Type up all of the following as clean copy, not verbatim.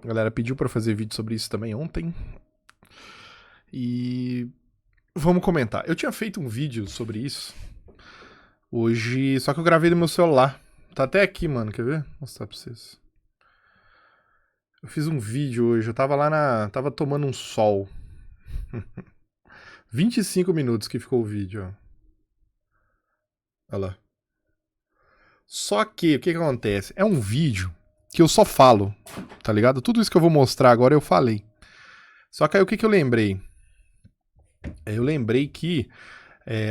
A galera pediu pra fazer vídeo sobre isso também ontem. E vamos comentar. Eu tinha feito um vídeo sobre isso hoje, só que eu gravei no meu celular. Tá até aqui, mano, quer ver? Vou mostrar pra vocês. Eu fiz um vídeo hoje, eu tava lá na... Tava tomando um sol. 25 minutos que ficou o vídeo, ó. Olha lá. Só que, o que acontece? É um vídeo que eu só falo, tá ligado? Tudo isso que eu vou mostrar agora eu falei. Só que aí o que eu lembrei? Eu lembrei que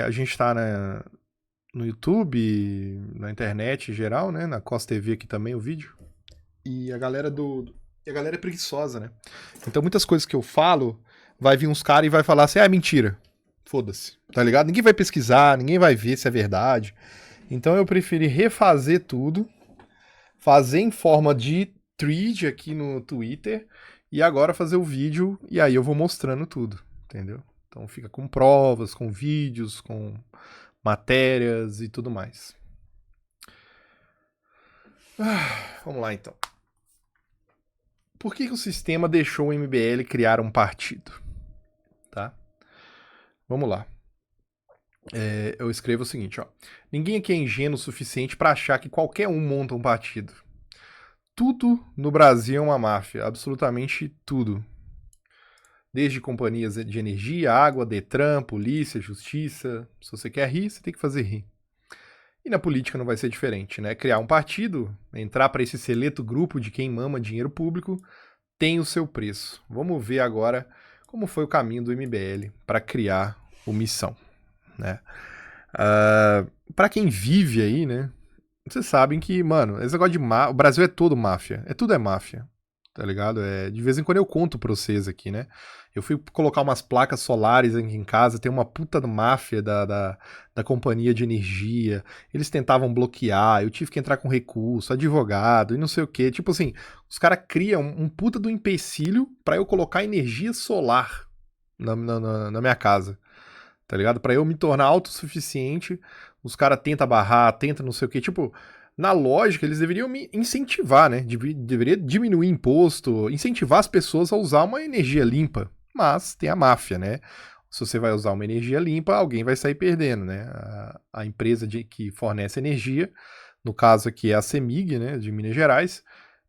a gente tá no YouTube, na internet em geral, né? Na Cos TV aqui também o vídeo. E a galera e a galera é preguiçosa, né? Então muitas coisas que eu falo, vai vir uns caras e vai falar assim, ah, é mentira. Foda-se, tá ligado? Ninguém vai pesquisar, ninguém vai ver se é verdade. Então eu preferi refazer tudo, fazer em forma de thread aqui no Twitter e agora fazer o vídeo e aí eu vou mostrando tudo, entendeu? Então fica com provas, com vídeos, com matérias e tudo mais. Vamos lá então. Por que o sistema deixou o MBL criar um partido? Tá? Vamos lá. Eu escrevo o seguinte, ó. Ninguém aqui é ingênuo o suficiente para achar que qualquer um monta um partido. Tudo no Brasil é uma máfia, absolutamente tudo. Desde companhias de energia, água, Detran, polícia, justiça. Se você quer rir, você tem que fazer rir. E na política não vai ser diferente, né? Criar um partido, entrar para esse seleto grupo de quem mama dinheiro público, tem o seu preço. Vamos ver agora como foi o caminho do MBL para criar o Missão, né? Para quem vive aí, né? Vocês sabem que, mano, esse negócio de o Brasil é todo máfia. Tudo é máfia. Tá ligado? De vez em quando eu conto pra vocês aqui, né? Eu fui colocar umas placas solares aqui em casa, tem uma puta máfia da companhia de energia. Eles tentavam bloquear, eu tive que entrar com recurso, advogado e não sei o quê. Tipo assim, os caras criam um puta do empecilho pra eu colocar energia solar na minha casa. Tá ligado? Pra eu me tornar autossuficiente, os caras tentam barrar, tentam não sei o quê. Tipo, na lógica, eles deveriam me incentivar, né? Deveria diminuir imposto, incentivar as pessoas a usar uma energia limpa. Mas tem a máfia, né? Se você vai usar uma energia limpa, alguém vai sair perdendo, né? A empresa que fornece energia, no caso aqui é a CEMIG, né? De Minas Gerais,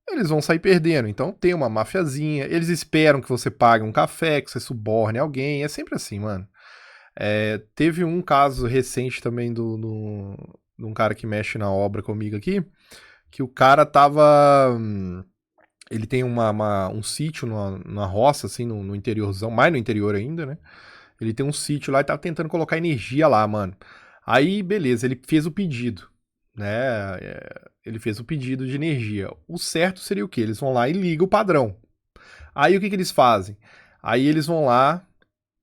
eles vão sair perdendo. Então tem uma mafiazinha, eles esperam que você pague um café, que você suborne alguém. É sempre assim, mano. Teve um caso recente também de um cara que mexe na obra comigo aqui, que o cara tava. Ele tem um sítio numa roça, assim, no interiorzão, mais no interior ainda, né? Ele tem um sítio lá e tava tentando colocar energia lá, mano. Aí, beleza, ele fez o pedido, né? Ele fez o pedido de energia. O certo seria o quê? Eles vão lá e ligam o padrão. Aí o que eles fazem? Aí eles vão lá,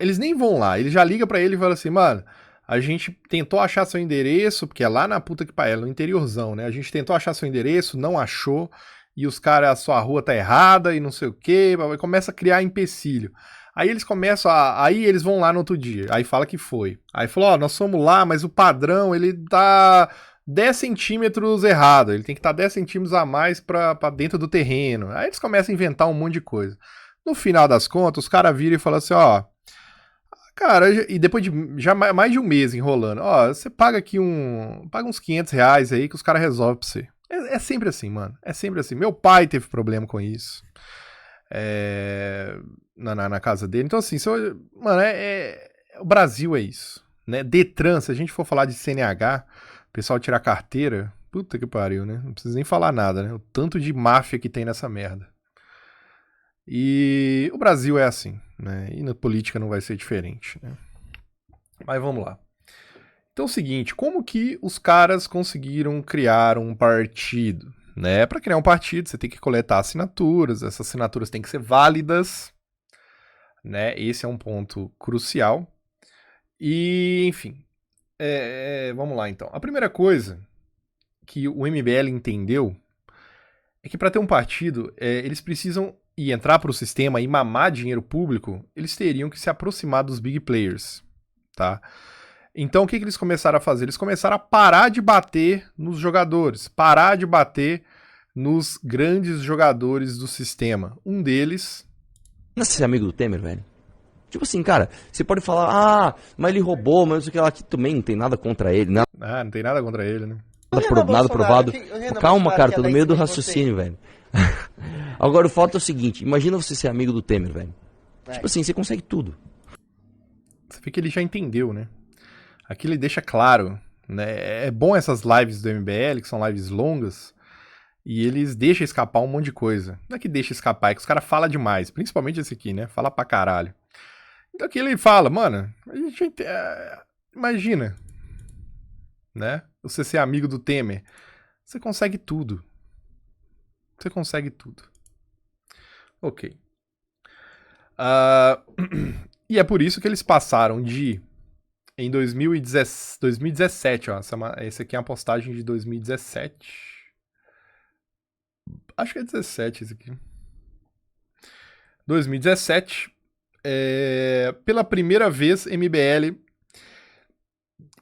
eles nem vão lá, ele já liga pra ele e fala assim, mano, a gente tentou achar seu endereço, porque é lá na puta que pariu, no interiorzão, né? A gente tentou achar seu endereço, não achou, e os caras, a sua rua tá errada e não sei o quê, começa a criar empecilho. Aí eles começam aí eles vão lá no outro dia, aí fala que foi. Aí falou, ó, nós fomos lá, mas o padrão, ele tá 10 centímetros errado, ele tem que estar 10 centímetros a mais pra dentro do terreno. Aí eles começam a inventar um monte de coisa. No final das contas, os caras viram e falam assim, ó, cara, e depois de já mais de um mês enrolando, ó, você paga aqui paga uns R$ 500 aí que os caras resolvem pra você. É sempre assim, mano. É sempre assim. Meu pai teve problema com isso. Na casa dele. Então, assim, mano, o Brasil é isso. Né? Detran, se a gente for falar de CNH, o pessoal tirar carteira, puta que pariu, né? Não precisa nem falar nada, né? O tanto de máfia que tem nessa merda. E o Brasil é assim, né? E na política não vai ser diferente, né? Mas vamos lá. Então é o seguinte, como que os caras conseguiram criar um partido? Né? Para criar um partido, você tem que coletar assinaturas, essas assinaturas têm que ser válidas, né? Esse é um ponto crucial. E, enfim, vamos lá então. A primeira coisa que o MBL entendeu é que para ter um partido, eles precisam e entrar para o sistema e mamar dinheiro público, eles teriam que se aproximar dos big players, tá? Então o que eles começaram a fazer? Eles começaram a parar de bater nos jogadores, parar de bater nos grandes jogadores do sistema. Um deles... Você é amigo do Temer, velho? Tipo assim, cara, você pode falar, mas ele roubou, mas não sei o que lá, que também não tem nada contra ele, nada, não tem nada contra ele, né? nada provado. Calma, cara, tô no meio do raciocínio, velho. Agora o fato é o seguinte, imagina você ser amigo do Temer, velho. Tipo assim, você consegue tudo. Você vê que ele já entendeu, né? Aqui ele deixa claro, né? É bom essas lives do MBL, que são lives longas, e eles deixam escapar um monte de coisa. Não é que deixa escapar, é que os caras falam demais, principalmente esse aqui, né? Fala pra caralho. Então aqui ele fala, mano, a gente imagina, né? Você ser amigo do Temer, você consegue tudo. Você consegue tudo. Ok. E é por isso que eles passaram de... Em 2017, ó. Essa aqui é uma postagem de 2017. Acho que é 17 esse aqui. 2017. Pela primeira vez, MBL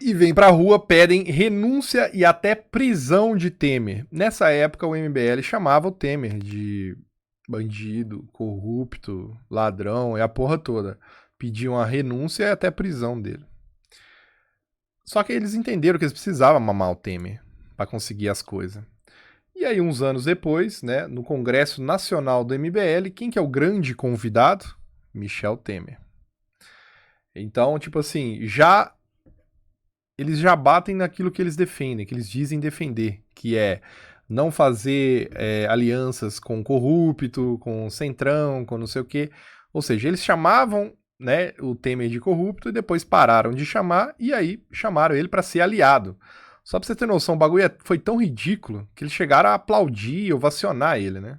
e vem pra rua, pedem renúncia e até prisão de Temer. Nessa época, o MBL chamava o Temer de bandido, corrupto, ladrão e a porra toda. Pediam a renúncia e até prisão dele. Só que eles entenderam que eles precisavam mamar o Temer para conseguir as coisas. E aí, uns anos depois, né, no Congresso Nacional do MBL, quem que é o grande convidado? Michel Temer. Então, tipo assim, eles já batem naquilo que eles defendem, que eles dizem defender, que é não fazer alianças com corrupto, com centrão, com não sei o quê. Ou seja, eles chamavam, né, o Temer de corrupto e depois pararam de chamar e aí chamaram ele para ser aliado. Só pra você ter noção, o bagulho foi tão ridículo que eles chegaram a aplaudir, ovacionar ele, né?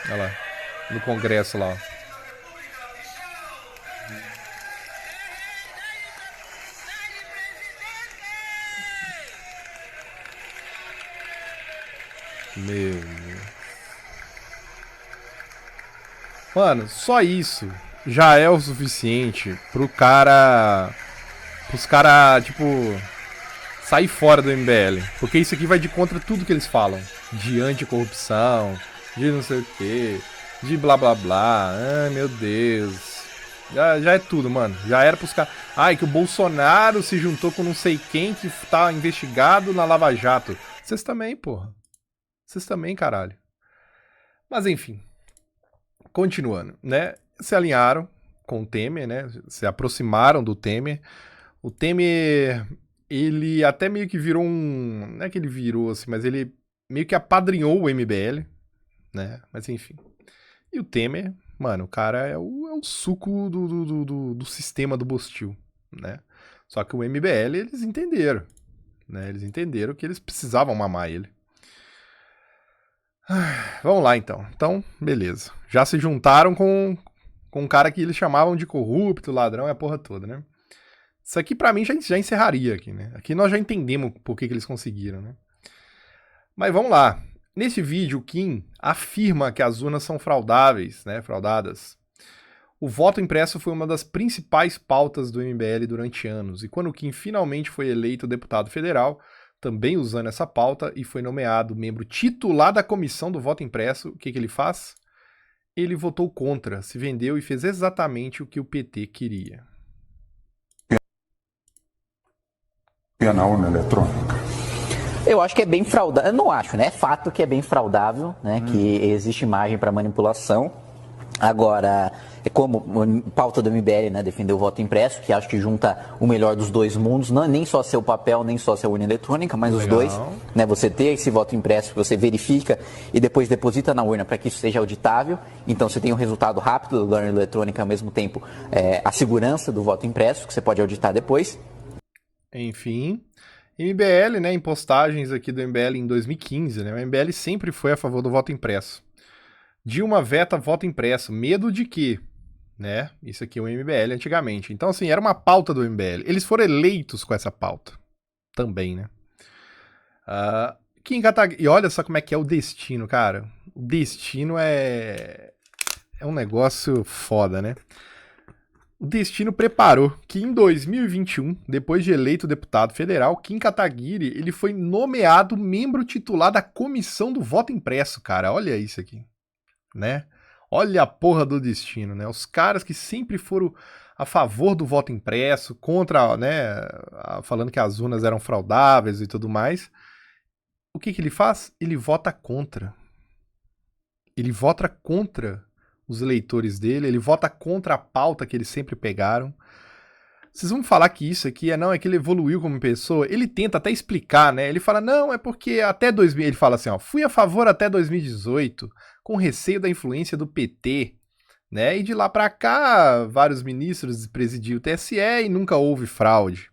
Olha lá, no Congresso lá, ó. Meu Deus. Mano, só isso já é o suficiente pros cara, tipo, sair fora do MBL. Porque isso aqui vai de contra tudo que eles falam. De anticorrupção, de não sei o que, de blá blá blá. Ai, meu Deus. Já é tudo, mano. Já era pros caras. Ai, que o Bolsonaro se juntou com não sei quem que tá investigado na Lava Jato. Vocês também, porra. Vocês também, caralho. Mas enfim. Continuando, né? Se alinharam com o Temer, né? Se aproximaram do Temer. O Temer, ele até meio que virou um... Não é que ele virou assim, mas ele meio que apadrinhou o MBL, né? Mas enfim. E o Temer, mano, o cara é o suco do sistema do Bostil, né? Só que o MBL, eles entenderam, né? Eles entenderam que eles precisavam mamar ele. Vamos lá, então. Então, beleza. Já se juntaram com um cara que eles chamavam de corrupto, ladrão e a porra toda, né? Isso aqui pra mim já encerraria aqui, né? Aqui nós já entendemos por que eles conseguiram, né? Mas vamos lá. Nesse vídeo, o Kim afirma que as urnas são fraudáveis, né? Fraudadas. O voto impresso foi uma das principais pautas do MBL durante anos. E quando o Kim finalmente foi eleito deputado federal, também usando essa pauta, e foi nomeado membro titular da comissão do voto impresso, o que ele faz? Ele votou contra, se vendeu e fez exatamente o que o PT queria. Na urna eletrônica. Eu acho que é bem fraudável, eu não acho, né? É fato que é bem fraudável, né? Que existe margem para manipulação. Agora, é como pauta do MBL, né? Defender o voto impresso, que acho que junta o melhor dos dois mundos, não nem só seu papel, nem só sua urna eletrônica, mas os dois, né? Você ter esse voto impresso que você verifica e depois deposita na urna para que isso seja auditável. Então você tem um resultado rápido da urna eletrônica, ao mesmo tempo a segurança do voto impresso, que você pode auditar depois. Enfim, MBL, né, em postagens aqui do MBL em 2015, né, o MBL sempre foi a favor do voto impresso. Dilma veta voto impresso, medo de quê? Né, isso aqui é o MBL antigamente. Então, assim, era uma pauta do MBL. Eles foram eleitos com essa pauta também, né. E olha só como é que é o destino, cara. O destino é um negócio foda, né. O destino preparou que em 2021, depois de eleito deputado federal, Kim Kataguiri, ele foi nomeado membro titular da comissão do voto impresso, cara. Olha isso aqui, né? Olha a porra do destino, né? Os caras que sempre foram a favor do voto impresso, contra, né, falando que as urnas eram fraudáveis e tudo mais. O que ele faz? Ele vota contra. Ele vota contra os eleitores dele, ele vota contra a pauta que eles sempre pegaram. Vocês vão falar que isso aqui é que ele evoluiu como pessoa? Ele tenta até explicar, né? Ele fala, não, é porque até 2000... Ele fala assim, ó, fui a favor até 2018, com receio da influência do PT, né? E de lá pra cá, vários ministros presidiam o TSE e nunca houve fraude.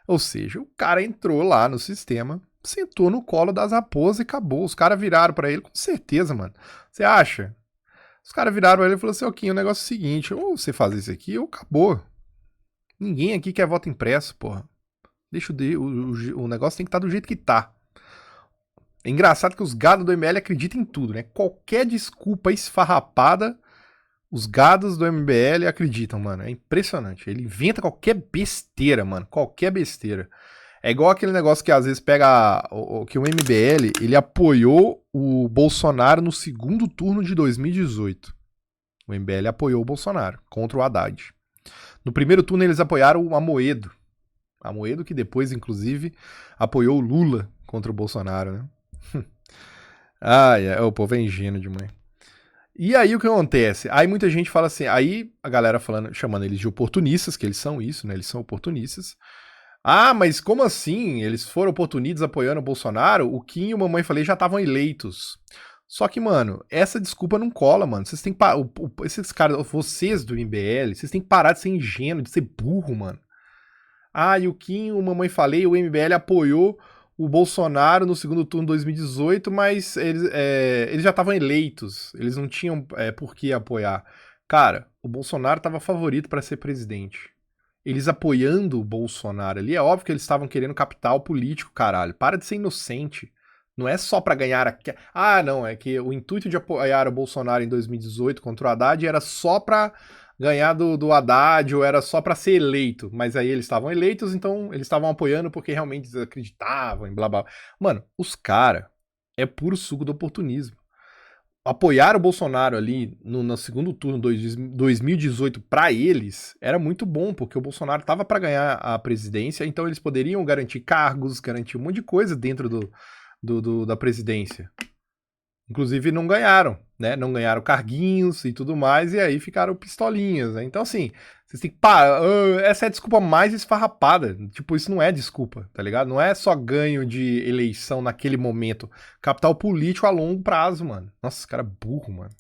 Ou seja, o cara entrou lá no sistema, sentou no colo das raposas e acabou. Os caras viraram pra ele, com certeza, mano. Você acha? Os caras viraram pra ele e falaram assim, Kim, o negócio é o seguinte, ou você faz isso aqui ou acabou. Ninguém aqui quer voto impresso, porra. Deixa o negócio tem que estar do jeito que tá. É engraçado que os gados do MBL acreditam em tudo, né? Qualquer desculpa esfarrapada, os gados do MBL acreditam, mano. É impressionante. Ele inventa qualquer besteira, mano. Qualquer besteira. É igual aquele negócio que às vezes pega... que o MBL, ele apoiou o Bolsonaro no segundo turno de 2018. O MBL apoiou o Bolsonaro contra o Haddad. No primeiro turno eles apoiaram o Amoedo. Amoedo que depois, inclusive, apoiou o Lula contra o Bolsonaro, né? O povo é ingênuo demais. E aí o que acontece? Aí muita gente fala assim, aí a galera chamando eles de oportunistas, que eles são isso, né? Eles são oportunistas. Ah, mas como assim? Eles foram oportunistas apoiando o Bolsonaro? O Kim e o Mamãe Falei já estavam eleitos. Só que, mano, essa desculpa não cola, mano. Vocês têm que esses caras, vocês do MBL, vocês têm que parar de ser ingênuo, de ser burro, mano. Ah, e o Kim, o Mamãe Falei, o MBL apoiou o Bolsonaro no segundo turno de 2018, mas eles já estavam eleitos. Eles não tinham por que apoiar. Cara, o Bolsonaro estava favorito para ser presidente. Eles apoiando o Bolsonaro ali, é óbvio que eles estavam querendo capital político, caralho. Para de ser inocente. Não é só pra ganhar... não, é que o intuito de apoiar o Bolsonaro em 2018 contra o Haddad era só pra ganhar do Haddad, ou era só pra ser eleito. Mas aí eles estavam eleitos, então eles estavam apoiando porque realmente eles acreditavam em blá blá. Mano, os caras é puro suco do oportunismo. Apoiar o Bolsonaro ali no segundo turno de 2018 pra eles era muito bom, porque o Bolsonaro tava pra ganhar a presidência, então eles poderiam garantir cargos, garantir um monte de coisa dentro da presidência. Inclusive não ganharam, né? Não ganharam carguinhos e tudo mais, e aí ficaram pistolinhas, né? Então, assim, vocês têm que parar. Essa é a desculpa mais esfarrapada. Tipo, isso não é desculpa, tá ligado? Não é só ganho de eleição naquele momento. Capital político a longo prazo, mano. Nossa, esse cara é burro, mano.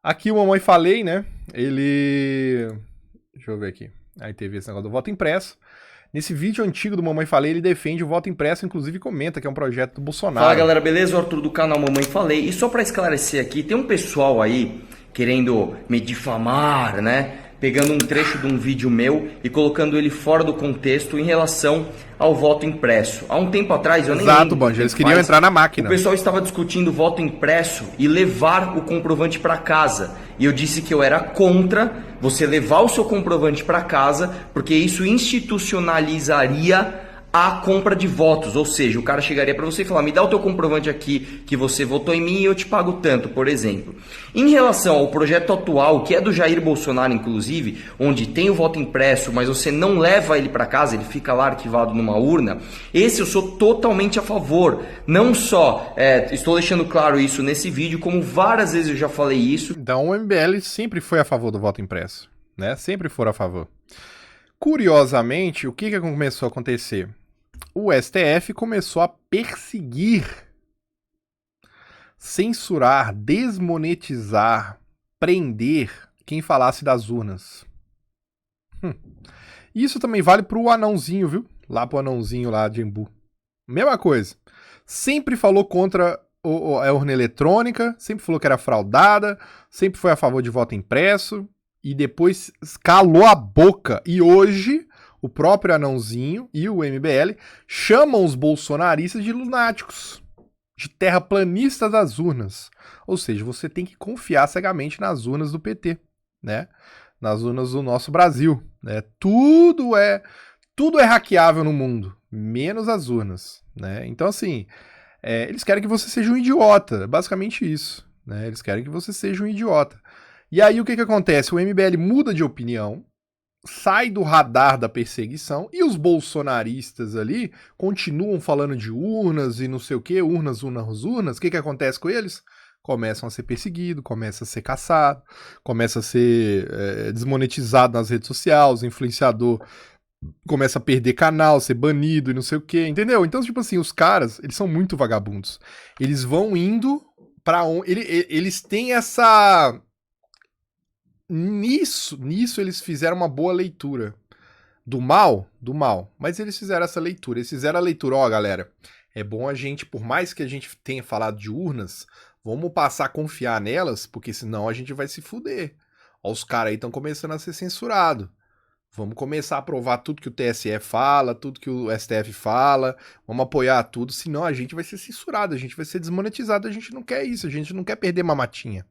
Aqui o Mamãe Falei, né? Ele... Deixa eu ver aqui. Aí teve esse negócio do voto impresso. Nesse vídeo antigo do Mamãe Falei, ele defende o voto impresso, inclusive comenta que é um projeto do Bolsonaro. Fala galera, beleza? O Arthur do canal Mamãe Falei. E só pra esclarecer aqui, tem um pessoal aí querendo me difamar, né? Pegando um trecho de um vídeo meu e colocando ele fora do contexto em relação ao voto impresso. Há um tempo atrás, eu nem lembro. Exato, Banjo, eles queriam entrar na máquina. O pessoal estava discutindo voto impresso e levar o comprovante para casa. E eu disse que eu era contra você levar o seu comprovante para casa, porque isso institucionalizaria a compra de votos, ou seja, o cara chegaria para você e falar, me dá o teu comprovante aqui que você votou em mim e eu te pago tanto, por exemplo. Em relação ao projeto atual, que é do Jair Bolsonaro, inclusive, onde tem o voto impresso, mas você não leva ele para casa, ele fica lá arquivado numa urna, esse eu sou totalmente a favor. Não só, estou deixando claro isso nesse vídeo, como várias vezes eu já falei isso. Então o MBL sempre foi a favor do voto impresso, né? Sempre foram a favor. Curiosamente, o que começou a acontecer? O STF começou a perseguir, censurar, desmonetizar, prender quem falasse das urnas. Isso também vale pro anãozinho, viu? Lá pro anãozinho lá de Embu. Mesma coisa. Sempre falou contra a urna eletrônica, sempre falou que era fraudada, sempre foi a favor de voto impresso, e depois calou a boca. E hoje, o próprio anãozinho e o MBL chamam os bolsonaristas de lunáticos, de terraplanistas das urnas. Ou seja, você tem que confiar cegamente nas urnas do PT, né? nas urnas do nosso Brasil, né? Tudo é hackeável no mundo, menos as urnas, né? Então, assim, eles querem que você seja um idiota, basicamente isso, né? Eles querem que você seja um idiota. E aí, o que acontece? O MBL muda de opinião, sai do radar da perseguição, e os bolsonaristas ali continuam falando de urnas e não sei o que, urnas. O que acontece com eles? Começam a ser perseguidos, começam a ser caçados, começa a ser desmonetizado nas redes sociais, o influenciador começa a perder canal, ser banido e não sei o que, entendeu? Então, tipo assim, os caras, eles são muito vagabundos. Eles vão indo pra onde... Eles têm essa... Nisso eles fizeram uma boa leitura. Do mal? Do mal. Mas eles fizeram essa leitura. Eles fizeram a leitura, ó, galera, é bom a gente, por mais que a gente tenha falado de urnas, vamos passar a confiar nelas, porque senão a gente vai se fuder. Ó, os caras aí estão começando a ser censurados. Vamos começar a aprovar tudo que o TSE fala, tudo que o STF fala, vamos apoiar tudo, senão a gente vai ser censurado, a gente vai ser desmonetizado, a gente não quer isso, a gente não quer perder mamatinha.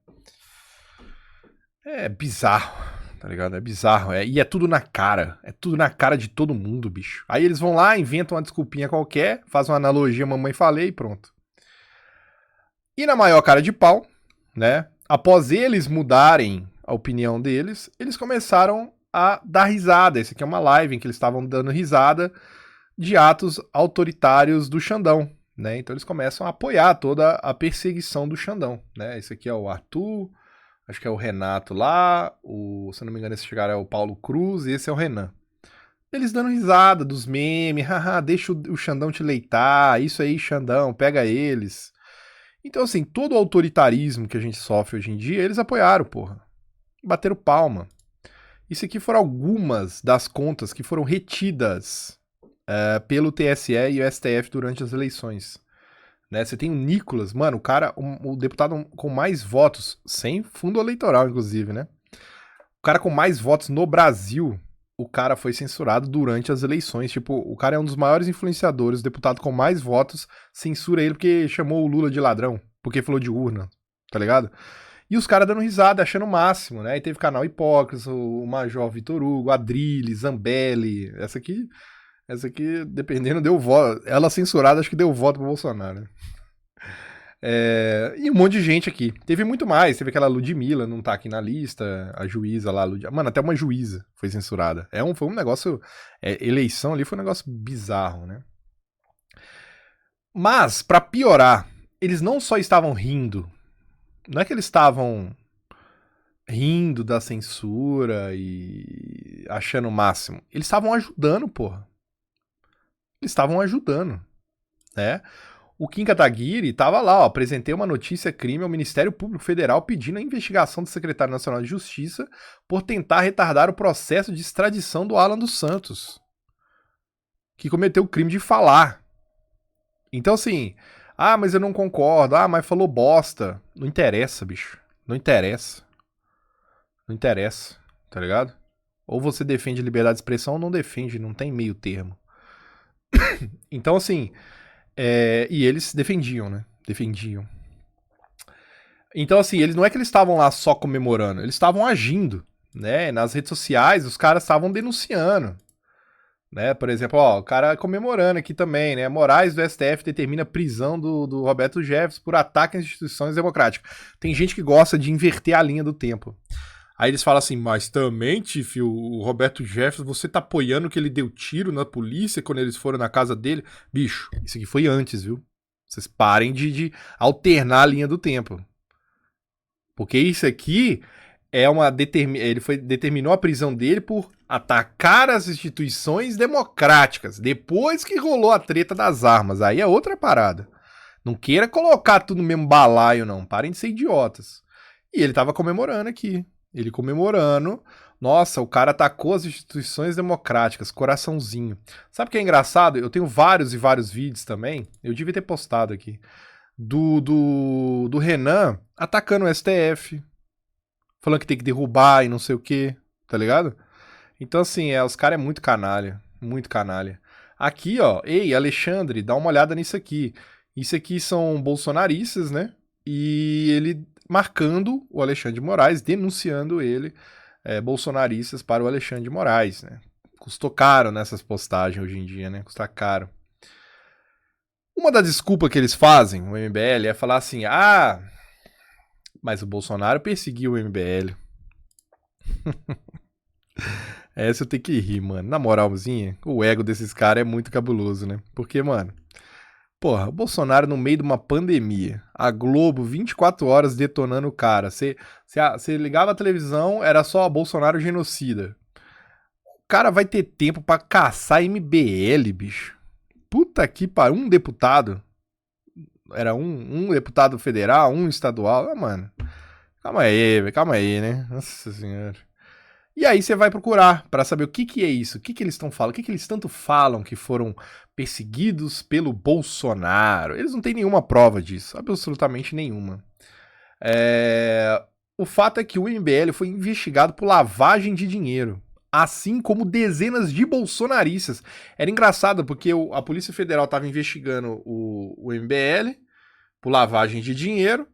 É bizarro, tá ligado? É bizarro. E é tudo na cara. É tudo na cara de todo mundo, bicho. Aí eles vão lá, inventam uma desculpinha qualquer, fazem uma analogia, mamãe falei e pronto. E na maior cara de pau, né? Após eles mudarem a opinião deles, eles começaram a dar risada. Esse aqui é uma live em que eles estavam dando risada de atos autoritários do Xandão, né? Então eles começam a apoiar toda a perseguição do Xandão, né? Esse aqui é o Arthur... Acho que é o Renato lá, se eu não me engano esse cara é o Paulo Cruz e esse é o Renan. Eles dando risada dos memes, haha, deixa o Xandão te leitar, isso aí Xandão, pega eles. Então assim, todo o autoritarismo que a gente sofre hoje em dia, eles apoiaram, porra. Bateram palma. Isso aqui foram algumas das contas que foram retidas pelo TSE e o STF durante as eleições. Né, você tem o Nicolas, mano, o cara, o deputado com mais votos, sem fundo eleitoral, inclusive, né? O cara com mais votos no Brasil, o cara foi censurado durante as eleições. Tipo, o cara é um dos maiores influenciadores, o deputado com mais votos censura ele porque chamou o Lula de ladrão, porque falou de urna, tá ligado? E os caras dando risada, achando o máximo, né? E teve canal Hipócritas, o Major Vitor Hugo, Adrilles, Zambelli, essa aqui, dependendo, deu voto. Ela censurada, acho que deu voto pro Bolsonaro. Né? E um monte de gente aqui. Teve muito mais. Teve aquela Ludmilla, não tá aqui na lista. A juíza lá. Mano, até uma juíza foi censurada. Foi um negócio... eleição ali foi um negócio bizarro, né? Mas, pra piorar, eles não só estavam rindo. Não é que eles estavam rindo da censura e achando o máximo. Eles estavam ajudando, porra. Eles estavam ajudando, né? O Kim Kataguiri estava lá, ó, apresentei uma notícia crime ao Ministério Público Federal pedindo a investigação do secretário nacional de Justiça por tentar retardar o processo de extradição do Alan dos Santos, que cometeu o crime de falar. Então assim, mas eu não concordo, mas falou bosta. Não interessa, bicho. Não interessa. Não interessa, tá ligado? Ou você defende liberdade de expressão ou não defende, não tem meio termo. Então, assim, e eles defendiam, né? Defendiam. Então, assim, não é que eles estavam lá só comemorando, eles estavam agindo, né? Nas redes sociais, os caras estavam denunciando, né? Por exemplo, ó, o cara comemorando aqui também, né? Moraes do STF determina a prisão do Roberto Jefferson por ataque às instituições democráticas. Tem gente que gosta de inverter a linha do tempo. Aí eles falam assim, mas também, Tiff, o Roberto Jefferson, você tá apoiando que ele deu tiro na polícia quando eles foram na casa dele? Bicho, isso aqui foi antes, viu? Vocês parem de alternar a linha do tempo. Porque isso aqui determinou a prisão dele por atacar as instituições democráticas. Depois que rolou a treta das armas. Aí é outra parada. Não queira colocar tudo no mesmo balaio, não. Parem de ser idiotas. E ele tava comemorando aqui. Ele comemorando. Nossa, o cara atacou as instituições democráticas. Coraçãozinho. Sabe o que é engraçado? Eu tenho vários e vários vídeos também. Eu devia ter postado aqui. Do Renan atacando o STF. Falando que tem que derrubar e não sei o que. Tá ligado? Então, assim, os caras é muito canalha. Muito canalha. Aqui, ó. Ei, Alexandre, dá uma olhada nisso aqui. Isso aqui são bolsonaristas, né? E ele marcando o Alexandre de Moraes, denunciando ele bolsonaristas para o Alexandre de Moraes, né? Custou caro nessas postagens hoje em dia, né? Custa caro. Uma das desculpas que eles fazem, o MBL, é falar assim, mas o Bolsonaro perseguiu o MBL. Essa eu tenho que rir, mano. Na moralzinha, o ego desses caras é muito cabuloso, né? Porque, mano, porra, o Bolsonaro no meio de uma pandemia, a Globo 24 horas detonando o cara. Você ligava a televisão, era só Bolsonaro genocida. O cara vai ter tempo pra caçar MBL, bicho. Puta que pariu, um deputado. Era um deputado federal, um estadual. Mano, calma aí, né? Nossa senhora. E aí você vai procurar pra saber o que é isso, o que eles estão falando, o que eles tanto falam que foram perseguidos pelo Bolsonaro. Eles não têm nenhuma prova disso, absolutamente nenhuma. O fato é que o MBL foi investigado por lavagem de dinheiro, assim como dezenas de bolsonaristas. Era engraçado porque a Polícia Federal estava investigando o MBL por lavagem de dinheiro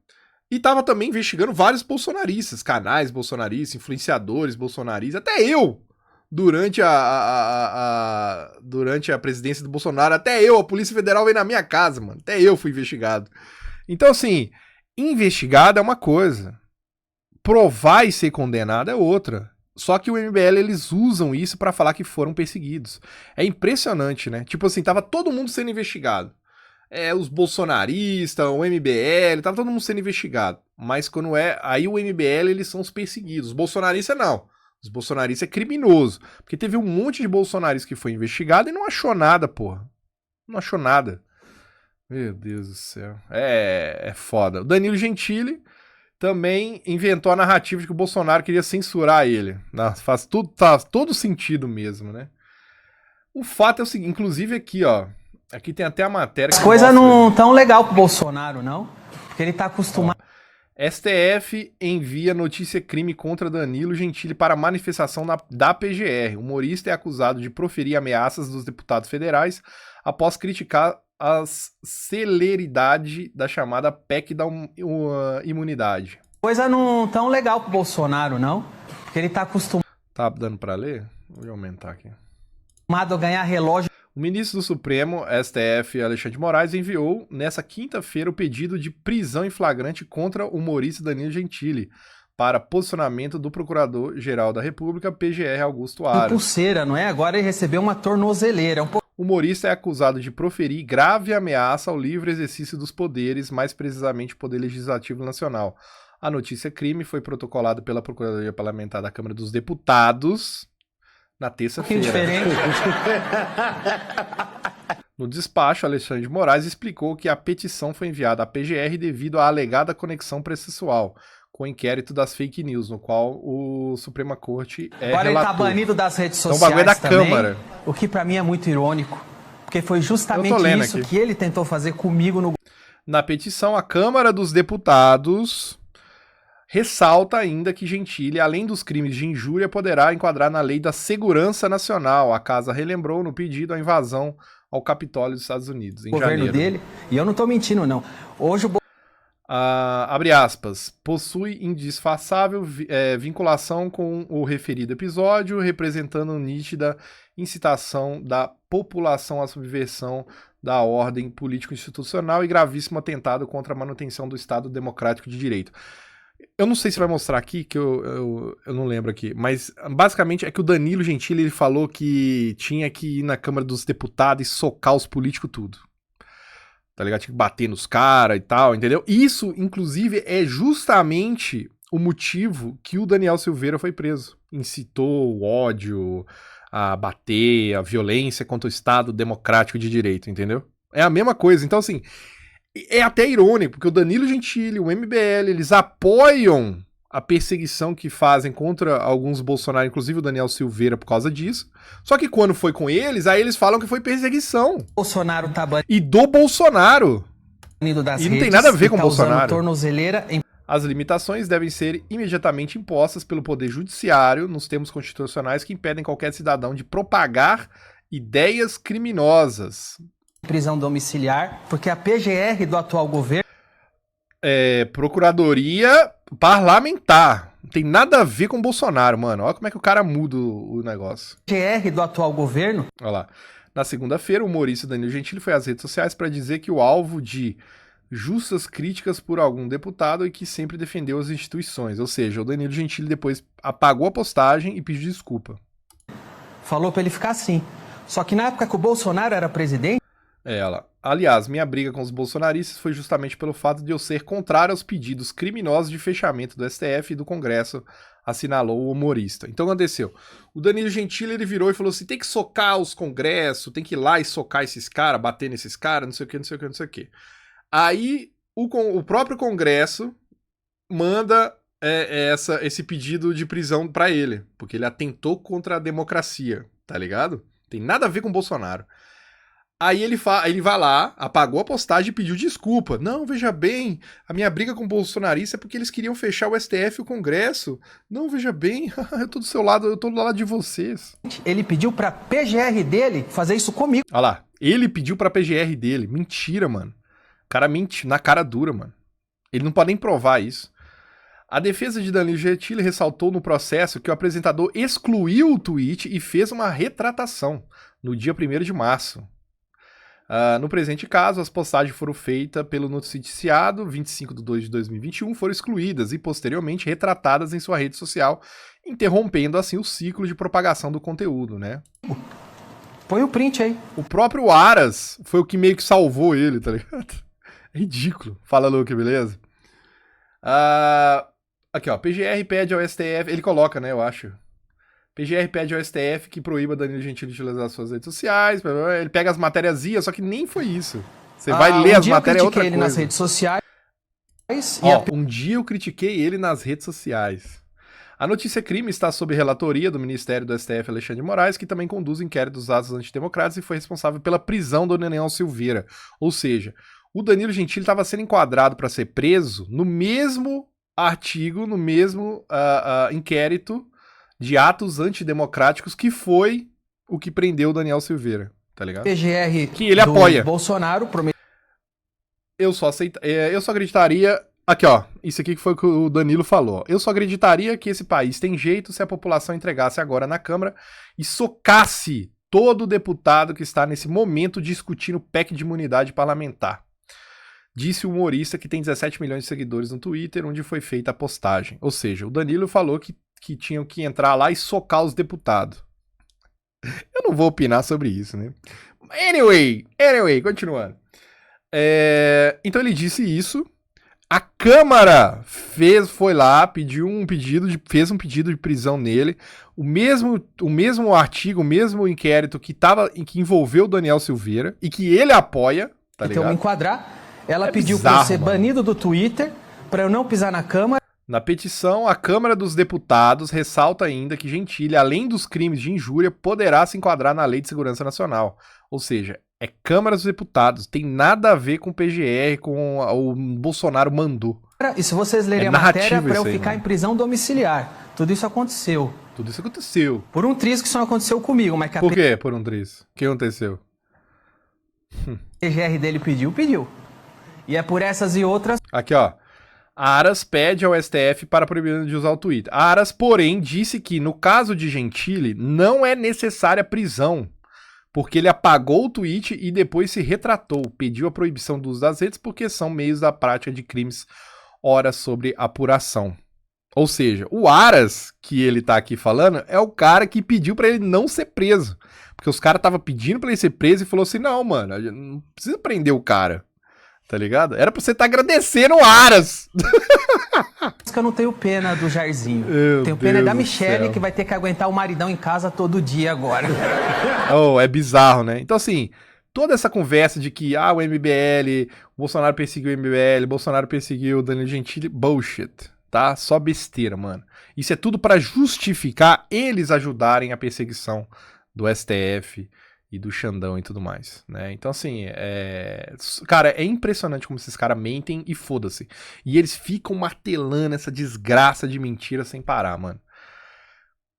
e estava também investigando vários bolsonaristas, canais bolsonaristas, influenciadores bolsonaristas, até eu, durante a presidência do Bolsonaro, a Polícia Federal veio na minha casa, mano, até eu fui investigado. Então, assim, investigado é uma coisa, provar e ser condenado é outra. Só que o MBL, eles usam isso pra falar que foram perseguidos. É impressionante, né? Tipo assim, tava todo mundo sendo investigado. Os bolsonaristas, o MBL, tava todo mundo sendo investigado. Mas quando aí o MBL, eles são os perseguidos. Os bolsonaristas, não. Os bolsonaristas é criminoso. Porque teve um monte de bolsonaristas que foi investigado e não achou nada, porra. Não achou nada. Meu Deus do céu. É foda. O Danilo Gentili também inventou a narrativa de que o Bolsonaro queria censurar ele. Faz todo sentido mesmo, né? O fato é o seguinte, inclusive aqui, ó. Aqui tem até a matéria que as coisas não tão legal pro Bolsonaro, não. Porque ele tá acostumado. STF envia notícia crime contra Danilo Gentili para manifestação da PGR. O humorista é acusado de proferir ameaças dos deputados federais após criticar a celeridade da chamada PEC da imunidade. Coisa não tão legal pro Bolsonaro, não. Porque ele tá acostumado. Tá dando pra ler? Vou aumentar aqui. A ganhar relógio. O ministro do Supremo, STF, Alexandre de Moraes, enviou nessa quinta-feira o pedido de prisão em flagrante contra o humorista Danilo Gentili para posicionamento do Procurador-Geral da República, PGR Augusto Aras. Pulseira, não é? Agora ele recebeu uma tornozeleira. O humorista é acusado de proferir grave ameaça ao livre exercício dos poderes, mais precisamente o Poder Legislativo Nacional. A notícia crime foi protocolada pela Procuradoria Parlamentar da Câmara dos Deputados na terça-feira. Que diferente. No despacho, Alexandre de Moraes explicou que a petição foi enviada à PGR devido à alegada conexão processual com o inquérito das fake news, no qual o Suprema Corte Agora relator. Ele tá banido das redes sociais então, o bagulho é da também, Câmara. O que pra mim é muito irônico, porque foi justamente isso aqui que ele tentou fazer comigo no... Na petição, a Câmara dos Deputados ressalta ainda que Gentili, além dos crimes de injúria, poderá enquadrar na Lei da Segurança Nacional. A casa relembrou no pedido a invasão ao Capitólio dos Estados Unidos, em governo janeiro. Dele, e eu não tô mentindo, não. Hoje o abre aspas, possui indisfarçável vinculação com o referido episódio, representando nítida incitação da população à subversão da ordem político-institucional e gravíssimo atentado contra a manutenção do Estado Democrático de Direito. Eu não sei se vai mostrar aqui, que eu não lembro aqui, mas basicamente é que o Danilo Gentili ele falou que tinha que ir na Câmara dos Deputados e socar os políticos tudo. Tá ligado? Tinha que bater nos caras e tal, entendeu? Isso, inclusive, é justamente o motivo que o Daniel Silveira foi preso. Incitou o ódio, a bater, a violência contra o Estado Democrático de Direito, entendeu? É a mesma coisa. Então, assim, é até irônico, porque o Danilo Gentili, o MBL, eles apoiam a perseguição que fazem contra alguns Bolsonaro, inclusive o Daniel Silveira, por causa disso. Só que quando foi com eles, aí eles falam que foi perseguição. Bolsonaro tá banido. E do Bolsonaro. Das e não tem nada a ver com o Bolsonaro. Tornozeleira em... As limitações devem ser imediatamente impostas pelo Poder Judiciário nos termos constitucionais que impedem qualquer cidadão de propagar ideias criminosas. Prisão domiciliar, porque a PGR do atual governo... Procuradoria Parlamentar. Não tem nada a ver com o Bolsonaro, mano. Olha como é que o cara muda o negócio. GR do atual governo. Olha lá. Na segunda-feira, o humorista Danilo Gentili foi às redes sociais para dizer que o alvo de justas críticas por algum deputado e que sempre defendeu as instituições. Ou seja, o Danilo Gentili depois apagou a postagem e pediu desculpa. Falou pra ele ficar assim. Só que na época que o Bolsonaro era presidente... Ela. Aliás, minha briga com os bolsonaristas foi justamente pelo fato de eu ser contrário aos pedidos criminosos de fechamento do STF e do Congresso, assinalou o humorista. Então, o que aconteceu? O Danilo Gentili, ele virou e falou assim, tem que socar os congressos, tem que ir lá e socar esses caras, bater nesses caras, não sei o que, não sei o que, não sei o que. Aí, o próprio Congresso manda esse pedido de prisão pra ele, porque ele atentou contra a democracia, tá ligado? Tem nada a ver com o Bolsonaro. Aí ele vai lá, apagou a postagem e pediu desculpa. Não, veja bem, a minha briga com o bolsonarista é porque eles queriam fechar o STF e o Congresso. Não, veja bem, eu tô do seu lado, eu tô do lado de vocês. Ele pediu pra PGR dele fazer isso comigo. Olha lá, ele pediu pra PGR dele. Mentira, mano. O cara mente na cara dura, mano. Ele não pode nem provar isso. A defesa de Danilo Gentili ressaltou no processo que o apresentador excluiu o tweet e fez uma retratação no dia 1º de março. No presente caso, as postagens foram feitas pelo noticiado 25/2/2021, foram excluídas e posteriormente retratadas em sua rede social, interrompendo assim o ciclo de propagação do conteúdo, né? Põe o print aí. O próprio Aras foi o que meio que salvou ele, tá ligado? É ridículo. Fala, Luke, beleza? Aqui, ó. PGR pede ao STF... Ele coloca, né, eu acho. PGR pede ao STF que proíba Danilo Gentili de utilizar suas redes sociais. Ele pega as matérias, só que nem foi isso. Você vai ler as matérias, é outra coisa. Um dia eu critiquei ele nas redes sociais. Um dia eu critiquei ele nas redes sociais. A notícia crime está sob relatoria do Ministério do STF Alexandre de Moraes, que também conduz inquérito dos atos antidemocráticos e foi responsável pela prisão do Daniel Silveira. Ou seja, o Danilo Gentili estava sendo enquadrado para ser preso no mesmo artigo, no mesmo inquérito de atos antidemocráticos, que foi o que prendeu o Daniel Silveira, tá ligado? PGR que ele apoia. Bolsonaro prometeu. Eu só acreditaria... Aqui, ó, isso aqui que foi o que o Danilo falou. Eu só acreditaria que esse país tem jeito se a população entregasse agora na Câmara e socasse todo deputado que está nesse momento discutindo o PEC de imunidade parlamentar. Disse o humorista que tem 17 milhões de seguidores no Twitter, onde foi feita a postagem. Ou seja, o Danilo falou que tinham que entrar lá e socar os deputados. Eu não vou opinar sobre isso, né? Anyway, continuando. Então ele disse isso. A Câmara foi lá, fez um pedido de prisão nele. O mesmo artigo, o mesmo inquérito que envolveu o Daniel Silveira e que ele apoia, tá ligado? Então, me enquadrar, ela pediu pra eu ser banido do Twitter, pra eu não pisar na Câmara. Na petição, a Câmara dos Deputados ressalta ainda que Gentili, além dos crimes de injúria, poderá se enquadrar na Lei de Segurança Nacional. Ou seja, é Câmara dos Deputados, tem nada a ver com o PGR, com o Bolsonaro mandou. E se vocês lerem a matéria, pra eu ficar em prisão domiciliar. Tudo isso aconteceu. Tudo isso aconteceu. Por um triz que isso não aconteceu comigo, mas que Por quê por um triz? O que aconteceu? O PGR dele pediu. E é por essas e outras... Aqui, ó. A Aras pede ao STF para proibir de usar o Twitter. A Aras, porém, disse que, no caso de Gentili, não é necessária prisão, porque ele apagou o tweet e depois se retratou. Pediu a proibição do uso das redes porque são meios da prática de crimes, ora sobre apuração. Ou seja, o Aras, que ele tá aqui falando, é o cara que pediu para ele não ser preso. Porque os caras estavam pedindo para ele ser preso e falou assim, não, mano, a gente não precisa prender o cara. Tá ligado? Era pra você estar agradecendo o Aras. Eu não tenho pena do Jairzinho. Tenho pena da Michelle, que vai ter que aguentar o maridão em casa todo dia agora. É bizarro, né? Então, assim, toda essa conversa de que, o MBL, o Bolsonaro perseguiu o MBL, o Bolsonaro perseguiu o Danilo Gentili, bullshit, tá? Só besteira, mano. Isso é tudo pra justificar eles ajudarem a perseguição do STF e do Xandão e tudo mais, né? Então, assim, cara, é impressionante como esses caras mentem e foda-se. E eles ficam martelando essa desgraça de mentira sem parar, mano.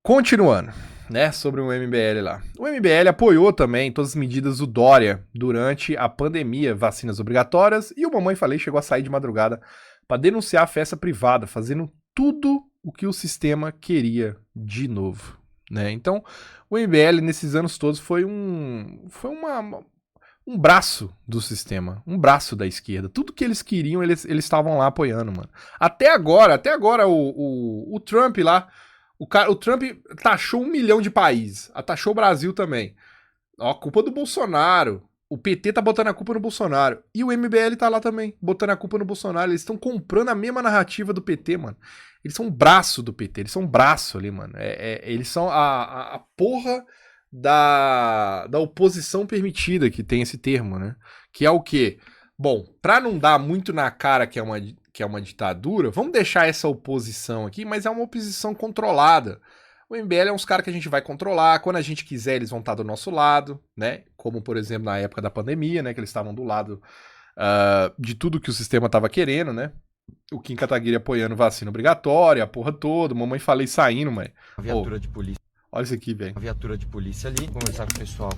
Continuando, né, sobre o MBL lá. O MBL apoiou também todas as medidas do Dória durante a pandemia, vacinas obrigatórias, e o Mamãe Falei chegou a sair de madrugada para denunciar a festa privada, fazendo tudo o que o sistema queria de novo, né? Então, o MBL nesses anos todos foi um braço do sistema, um braço da esquerda. Tudo que eles queriam, eles estavam lá apoiando, mano. Até agora o Trump lá, o Trump taxou 1 milhão de países, taxou o Brasil também. Ó, culpa do Bolsonaro. O PT tá botando a culpa no Bolsonaro. E o MBL tá lá também, botando a culpa no Bolsonaro. Eles estão comprando a mesma narrativa do PT, mano. Eles são um braço do PT, eles são um braço ali, mano. Eles são a porra da oposição permitida, que tem esse termo, né? Que é o quê? Bom, pra não dar muito na cara que é uma ditadura, vamos deixar essa oposição aqui, mas é uma oposição controlada. O MBL é uns caras que a gente vai controlar, quando a gente quiser eles vão estar do nosso lado, né? Como, por exemplo, na época da pandemia, né? Que eles estavam do lado de tudo que o sistema tava querendo, né? O Kim Kataguiri apoiando vacina obrigatória, a porra toda, mamãe falei saindo, mãe. Viatura de polícia. Olha isso aqui, velho. Viatura de polícia ali, conversar com o pessoal.